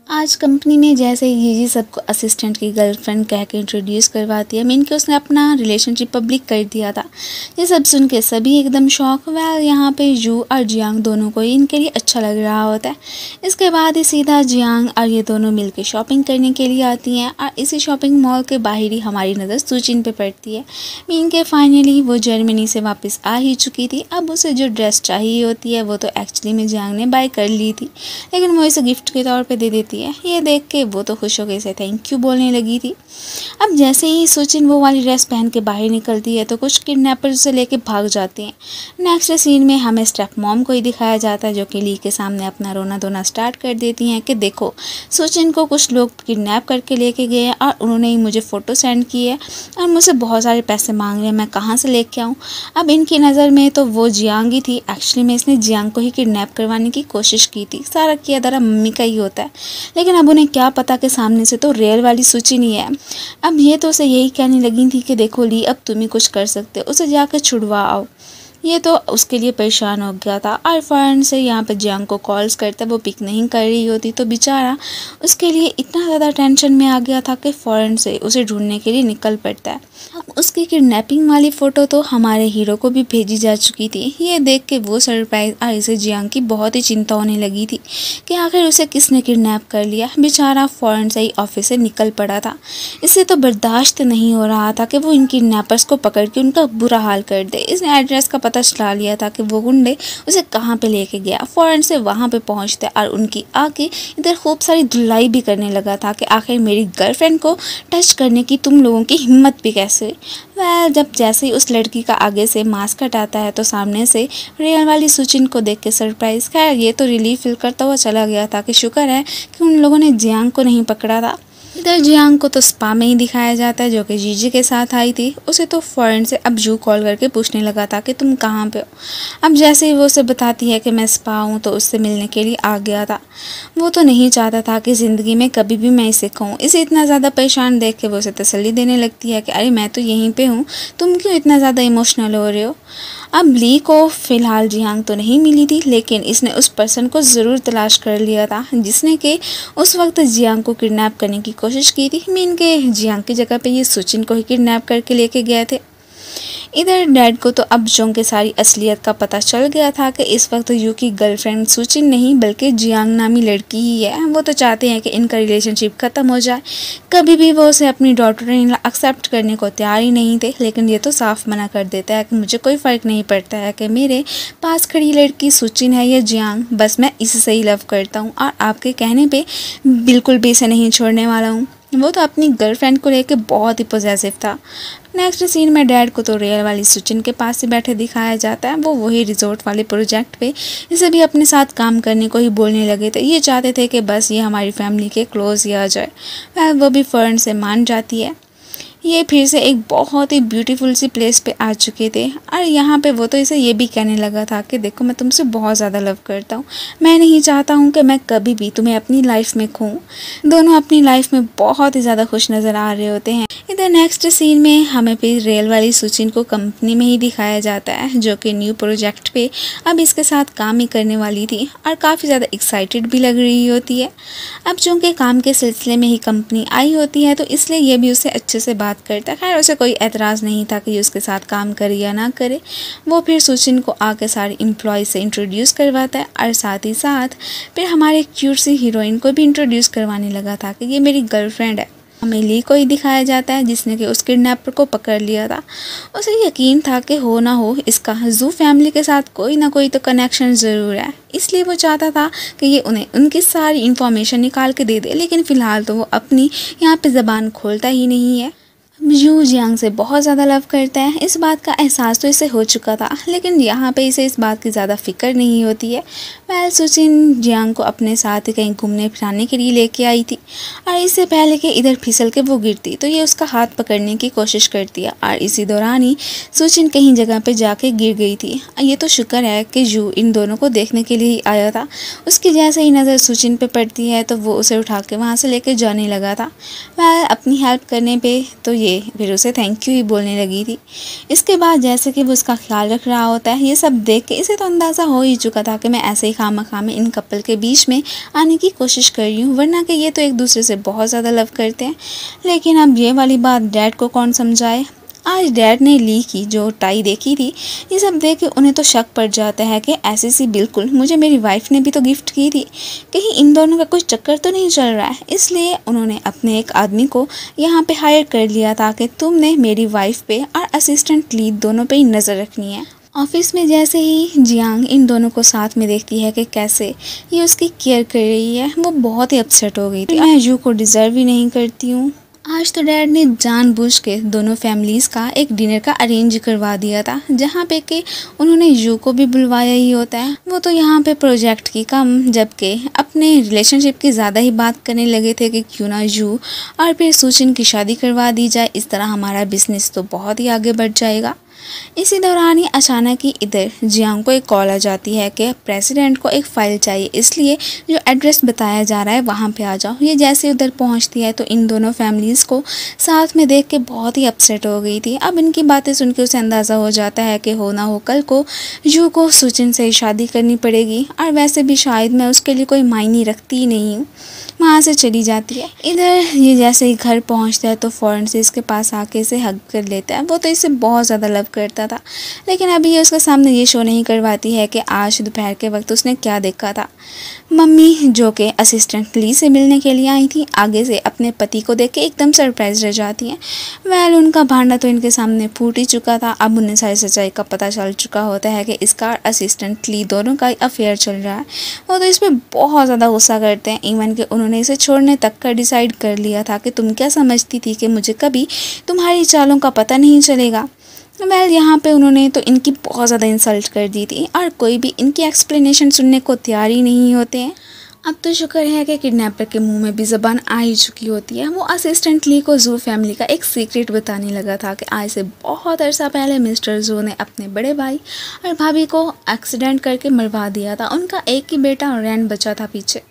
आज कंपनी में जैसे ही जीजी सबको असिस्टेंट की गर्लफ्रेंड कह के इंट्रोड्यूस करवाती है, मीन के उसने अपना रिलेशनशिप पब्लिक कर दिया था। ये सब सुन के सभी एकदम शॉक। यहाँ पे जू और जियांग दोनों को इनके लिए अच्छा लग रहा होता है। इसके बाद ही सीधा जियांग और ये दोनों मिलकर शॉपिंग करने के लिए आती हैं, और इसी शॉपिंग मॉल के बाहर ही हमारी नज़र सुचिन पे पड़ती है। मीन के फाइनली वो जर्मनी से वापस आ ही चुकी थी। अब उसे जो ड्रेस चाहिए होती है वो तो एक्चुअली में जियांग ने बाय कर ली थी, लेकिन वो इसे गिफ्ट के तौर पर दे देती होती है। ये देख के वो तो खुश हो गई से थैंक यू बोलने लगी थी। अब जैसे ही सुचिन वो वाली ड्रेस पहन के बाहर निकलती है तो कुछ किडनैपर्स उसे लेके भाग जाते हैं। नेक्स्ट सीन में हमें स्टेप मॉम को ही दिखाया जाता है जो कि ली के सामने अपना रोना धोना स्टार्ट कर देती हैं कि देखो सुचिन को कुछ लोग किडनैप करके लेके गए हैं और उन्होंने ही मुझे फ़ोटो सेंड की है और मुझसे बहुत सारे पैसे मांग रहे हैं, मैं कहाँ से लेके आऊँ। अब इनकी नज़र में तो वो जियांग ही थी। एक्चुअली में इसने जियांग को ही किडनैप करवाने की कोशिश की थी। सारा किया दरा मम्मी का ही होता है, लेकिन अब उन्हें क्या पता कि सामने से तो रियल वाली सुचिन ही है। अब ये तो उसे यही कहने लगी थी कि देखो ली अब तुम ही कुछ कर सकते हो, उसे जाकर छुड़वा आओ। ये तो उसके लिए परेशान हो गया था और फ़ौरन से यहाँ पे जियांग को कॉल्स करता, वो पिक नहीं कर रही होती तो बेचारा उसके लिए इतना ज़्यादा टेंशन में आ गया था कि फ़ौरन से उसे ढूंढने के लिए निकल पड़ता है। अब उसकी किडनैपिंग वाली फ़ोटो तो हमारे हीरो को भी भेजी जा चुकी थी। ये देख के वो सरप्राइज और इसे जियांग की बहुत ही चिंता होने लगी थी कि आखिर उसे किसने किडनैप कर लिया। बेचारा फ़ौरन से ही ऑफिस से निकल पड़ा था। इसे तो बर्दाश्त नहीं हो रहा था कि वो इन किडनैपर्स को पकड़ के उनका बुरा हाल कर दे। इसने एड्रेस का पता चला लिया था कि वो गुंडे उसे कहाँ पे लेके गया। फ़ौरन से वहाँ पे पहुँचते और उनकी आके इधर खूब सारी धुलाई भी करने लगा था कि आखिर मेरी गर्लफ्रेंड को टच करने की तुम लोगों की हिम्मत भी कैसे। जब जैसे ही उस लड़की का आगे से मास्क हटाता है तो सामने से रियल वाली सुचिन को देख के सरप्राइज। खैर ये तो रिलीफ फील करता हुआ चला गया था कि शुक्र है कि उन लोगों ने जियांग को नहीं पकड़ा था। इधर जियांग को तो स्पा में ही दिखाया जाता है जो कि जीजी के साथ आई थी। उसे तो फ़ौरन से अब जू कॉल करके पूछने लगा था कि तुम कहाँ पे हो। अब जैसे ही वो उसे बताती है कि मैं स्पा हूँ तो उससे मिलने के लिए आ गया था। वो तो नहीं चाहता था कि ज़िंदगी में कभी भी मैं इसे कहूँ। इसे इतना ज़्यादा परेशान देख के वो उसे तसल्ली देने लगती है कि अरे मैं तो यहीं पर हूँ, तुम क्यों इतना ज़्यादा इमोशनल हो रहे हो। अब ली को फ़िलहाल जियांग तो नहीं मिली थी, लेकिन इसने उस पर्सन को ज़रूर तलाश कर लिया था जिसने कि उस वक्त जियांग को किडनैप करने की कोशिश की थी। मीन के जियांग की जगह पे ये सुचिन को ही किडनैप करके लेके गए थे। इधर डैड को तो अब जोंग के सारी असलियत का पता चल गया था कि इस वक्त यू की गर्लफ्रेंड सुचिन नहीं बल्कि जियांग नामी लड़की ही है। वो तो चाहते हैं कि इनका रिलेशनशिप ख़त्म हो जाए। कभी भी वो उसे अपनी डॉटर एक्सेप्ट करने को तैयार ही नहीं थे, लेकिन ये तो साफ मना कर देता है कि मुझे कोई फ़र्क नहीं पड़ता है कि मेरे पास खड़ी लड़की सुचिन है या जियांग, बस मैं इससे ही लव करता हूँ और आपके कहने पर बिल्कुल भी इसे नहीं छोड़ने वाला हूँ। वो तो अपनी गर्लफ्रेंड को लेकर बहुत ही पॉजेसिव था। नेक्स्ट सीन में डैड को तो रियल वाली सुचिन के पास ही बैठे दिखाया जाता है। वो वही रिजॉर्ट वाले प्रोजेक्ट पे इसे भी अपने साथ काम करने को ही बोलने लगे थे। ये चाहते थे कि बस ये हमारी फैमिली के क्लोज ही आ जाए। वो भी फ़ौरन से मान जाती है। ये फिर से एक बहुत ही ब्यूटीफुल सी प्लेस पे आ चुके थे और यहाँ पे वो तो इसे ये भी कहने लगा था कि देखो मैं तुमसे बहुत ज़्यादा लव करता हूँ, मैं नहीं चाहता हूँ कि मैं कभी भी तुम्हें अपनी लाइफ में खोऊं। दोनों अपनी लाइफ में बहुत ही ज़्यादा खुश नज़र आ रहे होते हैं। इधर नेक्स्ट सीन में हमें फिर रियल वाली सुचिन को कंपनी में ही दिखाया जाता है जो कि न्यू प्रोजेक्ट पे अब इसके साथ काम ही करने वाली थी और काफ़ी ज़्यादा एक्साइटेड भी लग रही होती है। अब चूँकि काम के सिलसिले में ही कंपनी आई होती है तो इसलिए ये भी उससे अच्छे से बात करता है। खैर उसे कोई एतराज़ नहीं था कि उसके साथ काम करे या ना करे। वो फिर सुचिन को आके सारे एम्प्लॉय से इंट्रोड्यूस करवाता है और साथ ही साथ फिर हमारे क्यूट सी हीरोइन को भी इंट्रोड्यूस करवाने लगा था कि ये मेरी गर्लफ्रेंड है। हमें ली को ही दिखाया जाता है जिसने कि उस किडनैपर को पकड़ लिया था। उसे यकीन था कि हो ना हो इसका जू फैमिली के साथ कोई ना कोई तो कनेक्शन ज़रूर है, इसलिए वो चाहता था कि ये उन्हें उनकी सारी इन्फॉर्मेशन निकाल के दे दे। लेकिन फ़िलहाल तो वो अपनी यहाँ पे ज़बान खोलता ही नहीं है। यू जियांग से बहुत ज़्यादा लव करता है, इस बात का एहसास तो इसे हो चुका था, लेकिन यहाँ पे इसे इस बात की ज़्यादा फिक्र नहीं होती है। सुचिन जियांग को अपने साथ कहीं घूमने फिराने के लिए लेके आई थी और इससे पहले कि इधर फिसल के वो गिरती तो ये उसका हाथ पकड़ने की कोशिश करती है और इसी दौरान ही सुचिन कहीं जगह पे जाके गिर गई थी। ये तो शुक्र है कि यू इन दोनों को देखने के लिए ही आया था। उसकी जैसे ही नज़र सुचिन पे पड़ती है तो वो उसे उठा के वहाँ से लेके जाने लगा था। अपनी हेल्प करने पर तो ये फिर उसे थैंक यू ही बोलने लगी थी। इसके बाद जैसे कि वो उसका ख्याल रख रहा होता है, ये सब देख के इसे तो अंदाज़ा हो ही चुका था कि मैं ऐसे ही खामा में इन कपल के बीच में आने की कोशिश कर रही हूँ, वरना कि ये तो एक दूसरे से बहुत ज़्यादा लव करते हैं। लेकिन अब ये वाली बात डैड को कौन समझाए। आज डैड ने ली की जो टाई देखी थी, ये सब देख के उन्हें तो शक पड़ जाता है कि ऐसी सी बिल्कुल मुझे मेरी वाइफ ने भी तो गिफ्ट की थी, कहीं इन दोनों का कुछ चक्कर तो नहीं चल रहा है। इसलिए उन्होंने अपने एक आदमी को यहाँ पे हायर कर लिया था कि तुमने मेरी वाइफ पे और असिस्टेंट लीड दोनों पे ही नज़र रखनी है। ऑफिस में जैसे ही जियांग इन दोनों को साथ में देखती है कि कैसे ये उसकी केयर कर रही है, वो बहुत ही अपसेट हो गई थी। मैं यू को डिज़र्व ही नहीं करती हूँ। आज तो डैड ने जानबूझ के दोनों फैमिलीज़ का एक डिनर का अरेंज करवा दिया था, जहाँ पे कि उन्होंने यू को भी बुलवाया ही होता है। वो तो यहाँ पे प्रोजेक्ट की कम जबकि अपने रिलेशनशिप की ज़्यादा ही बात करने लगे थे कि क्यों ना यू और फिर सुचिन की शादी करवा दी जाए, इस तरह हमारा बिजनेस तो बहुत ही आगे बढ़ जाएगा। इसी दौरान ही अचानक ही इधर जियांग को एक कॉल आ जाती है कि प्रेसिडेंट को एक फ़ाइल चाहिए, इसलिए जो एड्रेस बताया जा रहा है वहाँ पे आ जाओ। ये जैसे उधर पहुँचती है तो इन दोनों फैमिलीज़ को साथ में देख के बहुत ही अपसेट हो गई थी। अब इनकी बातें सुन के उसे अंदाज़ा हो जाता है कि हो ना हो कल को यू को सुचिन से शादी करनी पड़ेगी, और वैसे भी शायद मैं उसके लिए कोई मायने रखती ही नहीं हूँ। वहाँ से चली जाती है। इधर ये जैसे ही घर पहुँचता है तो फ़ौरन से इसके पास आके इसे हग कर लेता है। वो तो इसे बहुत ज़्यादा लव करता था, लेकिन अभी ये उसके सामने ये शो नहीं करवाती है कि आज दोपहर के वक्त उसने क्या देखा था। मम्मी जो कि असिस्टेंट ली से मिलने के लिए आई थी, आगे से अपने पति को देख के एकदम सरप्राइज रह जाती हैं। वेल उनका भांडा तो इनके सामने फूट ही चुका था। अब उन्हें सारी सच्चाई का पता चल चुका होता है कि इसका असिस्टेंट ली दोनों का अफेयर चल रहा है। वो तो इस पर बहुत ज़्यादा गुस्सा करते हैं, इवन कि उन्होंने इसे छोड़ने तक का डिसाइड कर लिया था कि तुम क्या समझती थी कि मुझे कभी तुम्हारी चालों का पता नहीं चलेगा। वेल यहाँ पे उन्होंने तो इनकी बहुत ज़्यादा इंसल्ट कर दी थी, और कोई भी इनकी एक्सप्लेनेशन सुनने को तैयार ही नहीं होते हैं। अब तो शुक्र है कि किडनैपर के मुंह में भी ज़बान आ ही चुकी होती है। वो असिस्टेंट ली को जू फैमिली का एक सीक्रेट बताने लगा था कि आज से बहुत अरसा पहले मिस्टर जू ने अपने बड़े भाई और भाभी को एक्सीडेंट करके मरवा दिया था। उनका एक ही बेटा रैन बचा था पीछे।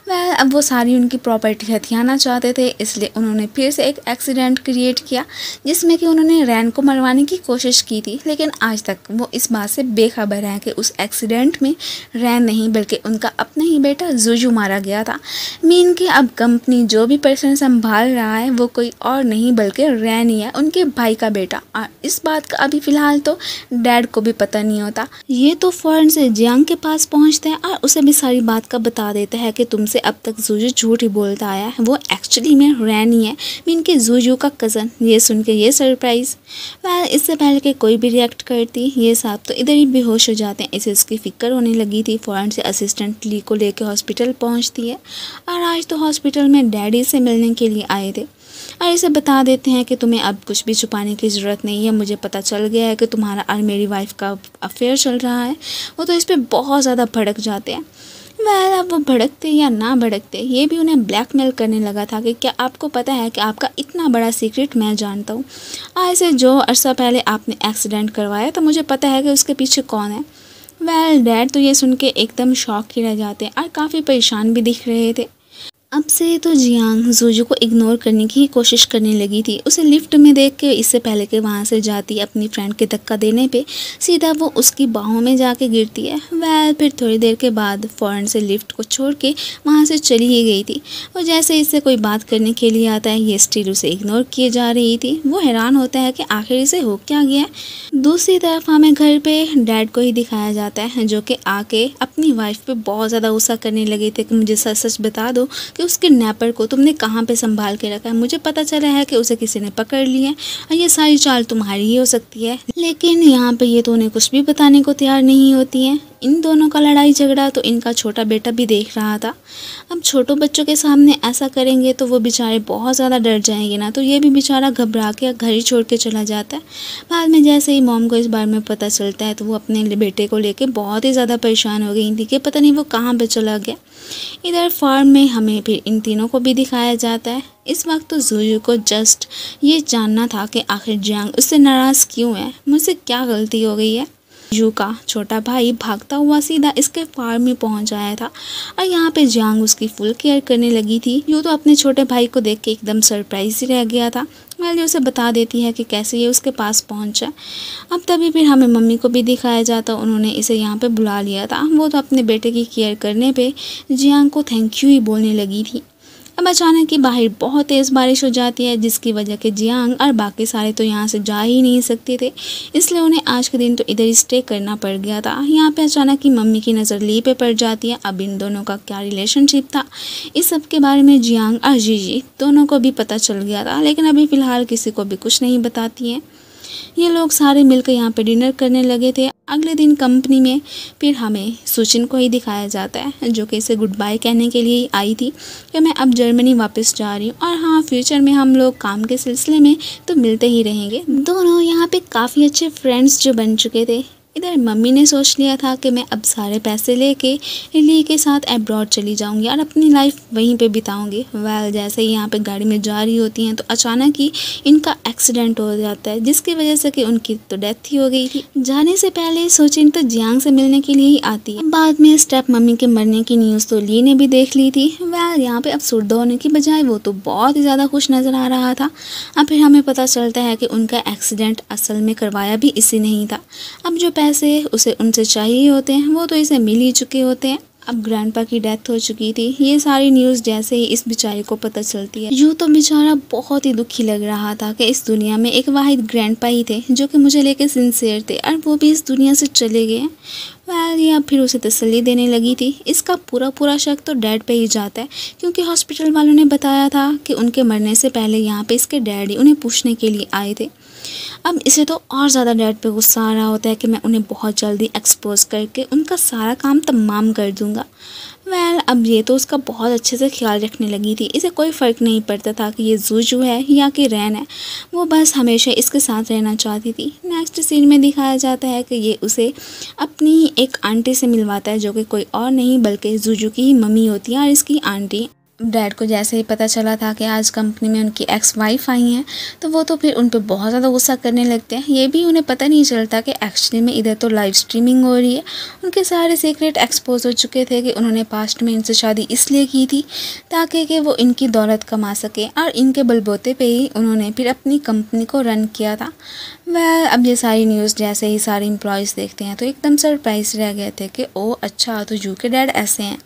वह अब वो सारी उनकी प्रॉपर्टी हथियाना चाहते थे, इसलिए उन्होंने फिर से एक एक्सीडेंट क्रिएट किया जिसमें कि उन्होंने रैन को मरवाने की कोशिश की थी। लेकिन आज तक वो इस बात से बेखबर है कि उस एक्सीडेंट में रैन नहीं बल्कि उनका अपना ही बेटा जुजू मारा गया था। मीन कि अब कंपनी जो भी पर्सन संभाल रहा है वो कोई और नहीं बल्कि रैन ही है, उनके भाई का बेटा। और इस बात का अभी फ़िलहाल तो डैड को भी पता नहीं होता। ये तो फ़ौरन से जियांग के पास पहुँचता है और उसे भी सारी बात का बता देता है कि तुमसे अब तक जुजू झूठ ही बोलता आया है, वो एक्चुअली में रैन ही है, मीन के जुजू का कज़न। ये सुन के ये सरप्राइज़। वह इससे पहले कि कोई भी रिएक्ट करती, ये साहब तो इधर ही बेहोश हो जाते हैं। इसे उसकी फ़िक्र होने लगी थी। फ़ौरन से असिस्टेंट ली को लेकर हॉस्पिटल पहुंचती है, और आज तो हॉस्पिटल में डैडी से मिलने के लिए आए थे और इसे बता देते हैं कि तुम्हें अब कुछ भी छुपाने की ज़रूरत नहीं है, मुझे पता चल गया है कि तुम्हारा और मेरी वाइफ का अफेयर चल रहा है। वो तो इस पर बहुत ज़्यादा भड़क जाते हैं। वह अब वो भड़कते या ना भड़कते, ये भी उन्हें ब्लैकमेल करने लगा था कि क्या आपको पता है कि आपका इतना बड़ा सीक्रेट मैं जानता हूँ। आज से जो अरसा पहले आपने एक्सीडेंट करवाया तो मुझे पता है कि उसके पीछे कौन है। वेल डैड तो ये सुन के एकदम शॉक ही रह जाते हैं और काफ़ी परेशान भी दिख रहे थे। अब से तो जियांग जुजू को इग्नोर करने की कोशिश करने लगी थी। उसे लिफ्ट में देख के इससे पहले कि वहाँ से जाती अपनी फ्रेंड के धक्का देने पे सीधा वो उसकी बाहों में जाके गिरती है। वह फिर थोड़ी देर के बाद फ़ौरन से लिफ्ट को छोड़ के वहाँ से चली ही गई थी। वो जैसे इससे कोई बात करने के लिए आता है, ये स्टिल उसे इग्नोर किए जा रही थी। वो हैरान होता है कि आखिर इसे हो क्या गया है। दूसरी तरफ हमें घर पर डैड को ही दिखाया जाता है, जो कि आके अपनी वाइफ पर बहुत ज़्यादा गुस्सा करने लगे थे कि मुझे सच सच बता दो कि उस किडनैपर को तुमने कहाँ पे संभाल के रखा है। मुझे पता चला है कि उसे किसी ने पकड़ लिया है और ये सारी चाल तुम्हारी ही हो सकती है। लेकिन यहाँ पे ये तो उन्हें कुछ भी बताने को तैयार नहीं होती है। इन दोनों का लड़ाई झगड़ा तो इनका छोटा बेटा भी देख रहा था। अब छोटों बच्चों के सामने ऐसा करेंगे तो वो बेचारे बहुत ज़्यादा डर जाएंगे ना, तो ये भी बेचारा घबरा के घर ही छोड़ के चला जाता है। बाद में जैसे ही मॉम को इस बारे में पता चलता है तो वो अपने बेटे को लेके बहुत ही ज़्यादा परेशान हो गई थी कि पता नहीं वो कहाँ पे चला गया। इधर फार्म में हमें फिर इन तीनों को भी दिखाया जाता है। इस वक्त तो जुजू को जस्ट ये जानना था कि आखिर जियांग उससे नाराज़ क्यों है, मुझसे क्या गलती हो गई है। यू का छोटा भाई भागता हुआ सीधा इसके फार्म में पहुंच आया था और यहाँ पे जियांग उसकी फुल केयर करने लगी थी। यू तो अपने छोटे भाई को देख के एकदम सरप्राइज ही रह गया था। वेल उसे बता देती है कि कैसे ये उसके पास पहुंचा। अब तभी फिर हमें मम्मी को भी दिखाया जाता, उन्होंने इसे यहाँ पे बुला लिया था। वो तो अपने बेटे की केयर करने पे जियांग को थैंक यू ही बोलने लगी थी। अब अचानक ही बाहर बहुत तेज़ बारिश हो जाती है, जिसकी वजह के जियांग और बाकी सारे तो यहाँ से जा ही नहीं सकते थे, इसलिए उन्हें आज के दिन तो इधर ही स्टे करना पड़ गया था। यहाँ पे अचानक ही मम्मी की नज़र ली पे पड़ जाती है। अब इन दोनों का क्या रिलेशनशिप था, इस सब के बारे में जियांग और जीजी दोनों को भी पता चल गया था, लेकिन अभी फ़िलहाल किसी को भी कुछ नहीं बताती हैं। ये लोग सारे मिलकर यहाँ पे डिनर करने लगे थे। अगले दिन कंपनी में फिर हमें सुचिन को ही दिखाया जाता है, जो कि इसे गुड बाय कहने के लिए आई थी कि मैं अब जर्मनी वापस जा रही हूँ और हाँ, फ्यूचर में हम लोग काम के सिलसिले में तो मिलते ही रहेंगे। दोनों यहाँ पे काफ़ी अच्छे फ्रेंड्स जो बन चुके थे। इधर मम्मी ने सोच लिया था कि मैं अब सारे पैसे लेके लिली के साथ अब्रॉड चली जाऊंगी और अपनी लाइफ वहीं पे बिताऊंगी। जैसे ही यहाँ पे गाड़ी में जा रही होती हैं तो अचानक ही इनका एक्सीडेंट हो जाता है, जिसकी वजह से कि उनकी तो डेथ ही हो गई थी। जाने से पहले सोचिन तो जियांग से मिलने के लिए ही आती है। बाद में स्टेप मम्मी के मरने की न्यूज़ तो ली ने भी देख ली थी। यहाँ पे अफसरदा होने की बजाय वो तो बहुत ही ज़्यादा खुश नज़र आ रहा था। अब फिर हमें पता चलता है कि उनका एक्सीडेंट असल में करवाया भी इसी नहीं था। अब जो पैसे उसे उनसे चाहिए होते हैं वो तो इसे मिल ही चुके होते हैं। अब ग्रैंडपा की डेथ हो चुकी थी। ये सारी न्यूज़ जैसे ही इस बेचारे को पता चलती है, यूँ तो बेचारा बहुत ही दुखी लग रहा था कि इस दुनिया में एक वाहिद ग्रैंडपा ही थे जो कि मुझे लेके सिंसियर थे और वो भी इस दुनिया से चले गए। ये अब फिर उसे तसल्ली देने लगी थी। इसका पूरा शक तो डैड पे ही जाता है, क्योंकि हॉस्पिटल वालों ने बताया था कि उनके मरने से पहले यहाँ पे इसके डैडी उन्हें पूछने के लिए आए थे। अब इसे तो और ज़्यादा डैड पे गुस्सा आ रहा होता है कि मैं उन्हें बहुत जल्दी एक्सपोज करके उनका सारा काम तमाम कर दूंगा। अब ये तो उसका बहुत अच्छे से ख्याल रखने लगी थी। इसे कोई फ़र्क नहीं पड़ता था कि ये जूजू है या कि रैन है, वो बस हमेशा इसके साथ रहना चाहती थी। नेक्स्ट सीन में दिखाया जाता है कि ये उसे अपनी ही एक आंटी से मिलवाता है, जो कि कोई और नहीं बल्कि जूजू की ही मम्मी होती है और इसकी आंटी। डैड को जैसे ही पता चला था कि आज कंपनी में उनकी एक्स वाइफ आई हैं, तो वो तो फिर उन पर बहुत ज़्यादा गुस्सा करने लगते हैं। ये भी उन्हें पता नहीं चलता कि एक्चुअली में इधर तो लाइव स्ट्रीमिंग हो रही है। उनके सारे सीक्रेट एक्सपोज हो चुके थे कि उन्होंने पास्ट में इनसे शादी इसलिए की थी ताकि कि वो इनकी दौलत कमा सके, और इनके बलबूते पे ही उन्होंने फिर अपनी कंपनी को रन किया था। अब ये सारी न्यूज़ जैसे ही सारे एम्प्लॉयज़ देखते हैं तो एकदम सरप्राइज रह गए थे कि ओ अच्छा, तो यू के डैड ऐसे हैं।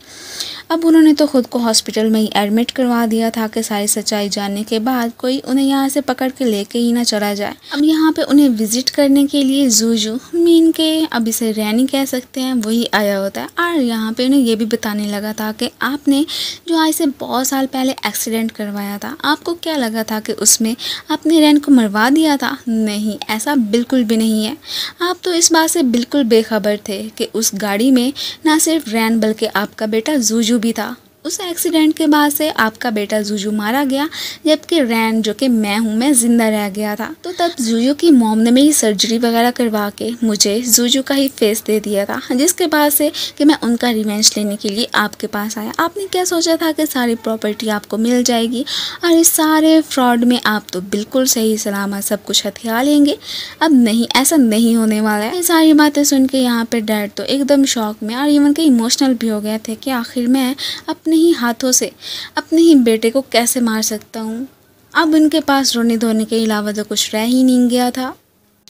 अब उन्होंने तो खुद को हॉस्पिटल में ही एडमिट करवा दिया था कि सारी सच्चाई जानने के बाद कोई उन्हें यहाँ से पकड़ के लेके ही ना चला जाए। अब यहाँ पे उन्हें विजिट करने के लिए जूजू मीन के, अब इसे रैनी कह सकते हैं, वही आया होता है और यहाँ पे उन्हें ये भी बताने लगा था कि आपने जो आज से बहुत साल पहले एक्सीडेंट करवाया था, आपको क्या लगा था कि उसमें आपने रैन को मरवा दिया था? नहीं, ऐसा बिल्कुल भी नहीं है। आप तो इस बात से बिल्कुल बेखबर थे कि उस गाड़ी में ना सिर्फ रैन बल्कि आपका बेटा जूजू भी था। उस एक्सीडेंट के बाद से आपका बेटा जूजू मारा गया, जबकि रैन जो कि मैं हूँ, मैं ज़िंदा रह गया था। तो तब जूजू की मॉम ने मेरी सर्जरी वगैरह करवा के मुझे जूजू का ही फेस दे दिया था, जिसके बाद से कि मैं उनका रिवेंज लेने के लिए आपके पास आया। आपने क्या सोचा था कि सारी प्रॉपर्टी आपको मिल जाएगी और इस सारे फ्रॉड में आप तो बिल्कुल सही सलामत सब कुछ हथिया लेंगे? अब नहीं, ऐसा नहीं होने वाला है। ये सारी बातें सुन के यहाँ पे डैड तो एकदम शॉक में और इवन के इमोशनल भी हो गए थे कि आखिर मैं अपने ही हाथों से अपने ही बेटे को कैसे मार सकता हूँ। अब उनके पास रोने धोने के अलावा तो कुछ रह ही नहीं गया था।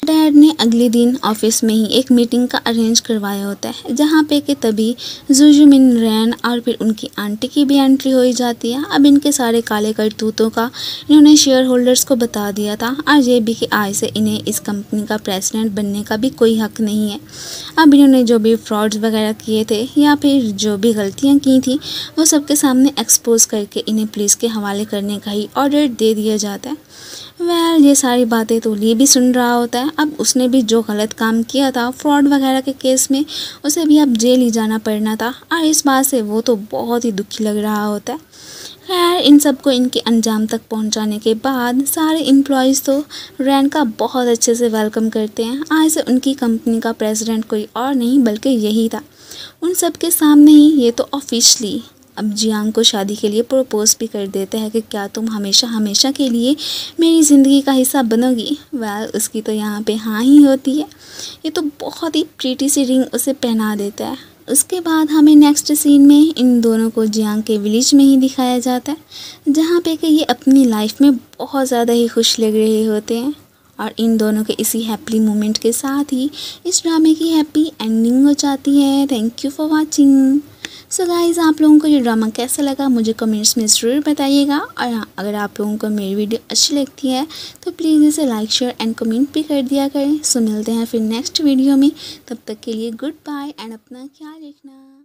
डैड ने अगले दिन ऑफिस में ही एक मीटिंग का अरेंज करवाया होता है, जहाँ पे कि तभी जूजू मिन रैन और फिर उनकी आंटी की भी एंट्री हो ही जाती है। अब इनके सारे काले करतूतों का इन्होंने शेयर होल्डर्स को बता दिया था और ये भी कि आज से इन्हें इस कंपनी का प्रेसिडेंट बनने का भी कोई हक नहीं है। अब इन्होंने जो भी फ्रॉड्स वगैरह किए थे या फिर जो भी गलतियाँ की थी वो सबके सामने एक्सपोज करके इन्हें पुलिस के हवाले करने का ही ऑर्डर दे दिया जाता है। ये सारी बातें तो ली भी सुन रहा होता है। अब उसने भी जो गलत काम किया था फ्रॉड वगैरह के केस में, उसे भी अब जेल ही जाना पड़ना था और इस बात से वो तो बहुत ही दुखी लग रहा होता है। खैर, इन सबको इनके अंजाम तक पहुंचाने के बाद सारे एम्प्लॉयज़ तो रैन का बहुत अच्छे से वेलकम करते हैं। आज से उनकी कंपनी का प्रेसिडेंट कोई और नहीं बल्कि यही था। उन सब के सामने ही ये तो ऑफिशियली अब जियांग को शादी के लिए प्रपोज भी कर देते हैं कि क्या तुम हमेशा हमेशा के लिए मेरी ज़िंदगी का हिस्सा बनोगी? उसकी तो यहाँ पे हाँ ही होती है। ये तो बहुत ही प्रीटी सी रिंग उसे पहना देता है। उसके बाद हमें नेक्स्ट सीन में इन दोनों को जियांग के विलेज में ही दिखाया जाता है, जहाँ पे कि ये अपनी लाइफ में बहुत ज़्यादा ही खुश लग रहे होते हैं। और इन दोनों के इसी हैप्पी मोमेंट के साथ ही इस ड्रामे की हैप्पी एंडिंग हो जाती है। Thank you for watching. So guys, आप लोगों को ये ड्रामा कैसा लगा मुझे कमेंट्स में ज़रूर बताइएगा। और हाँ, अगर आप लोगों को मेरी वीडियो अच्छी लगती है तो प्लीज़ इसे लाइक शेयर एंड कमेंट भी कर दिया करें। सो मिलते हैं फिर नेक्स्ट वीडियो में, तब तक के लिए गुड बाय एंड अपना ख्याल रखना।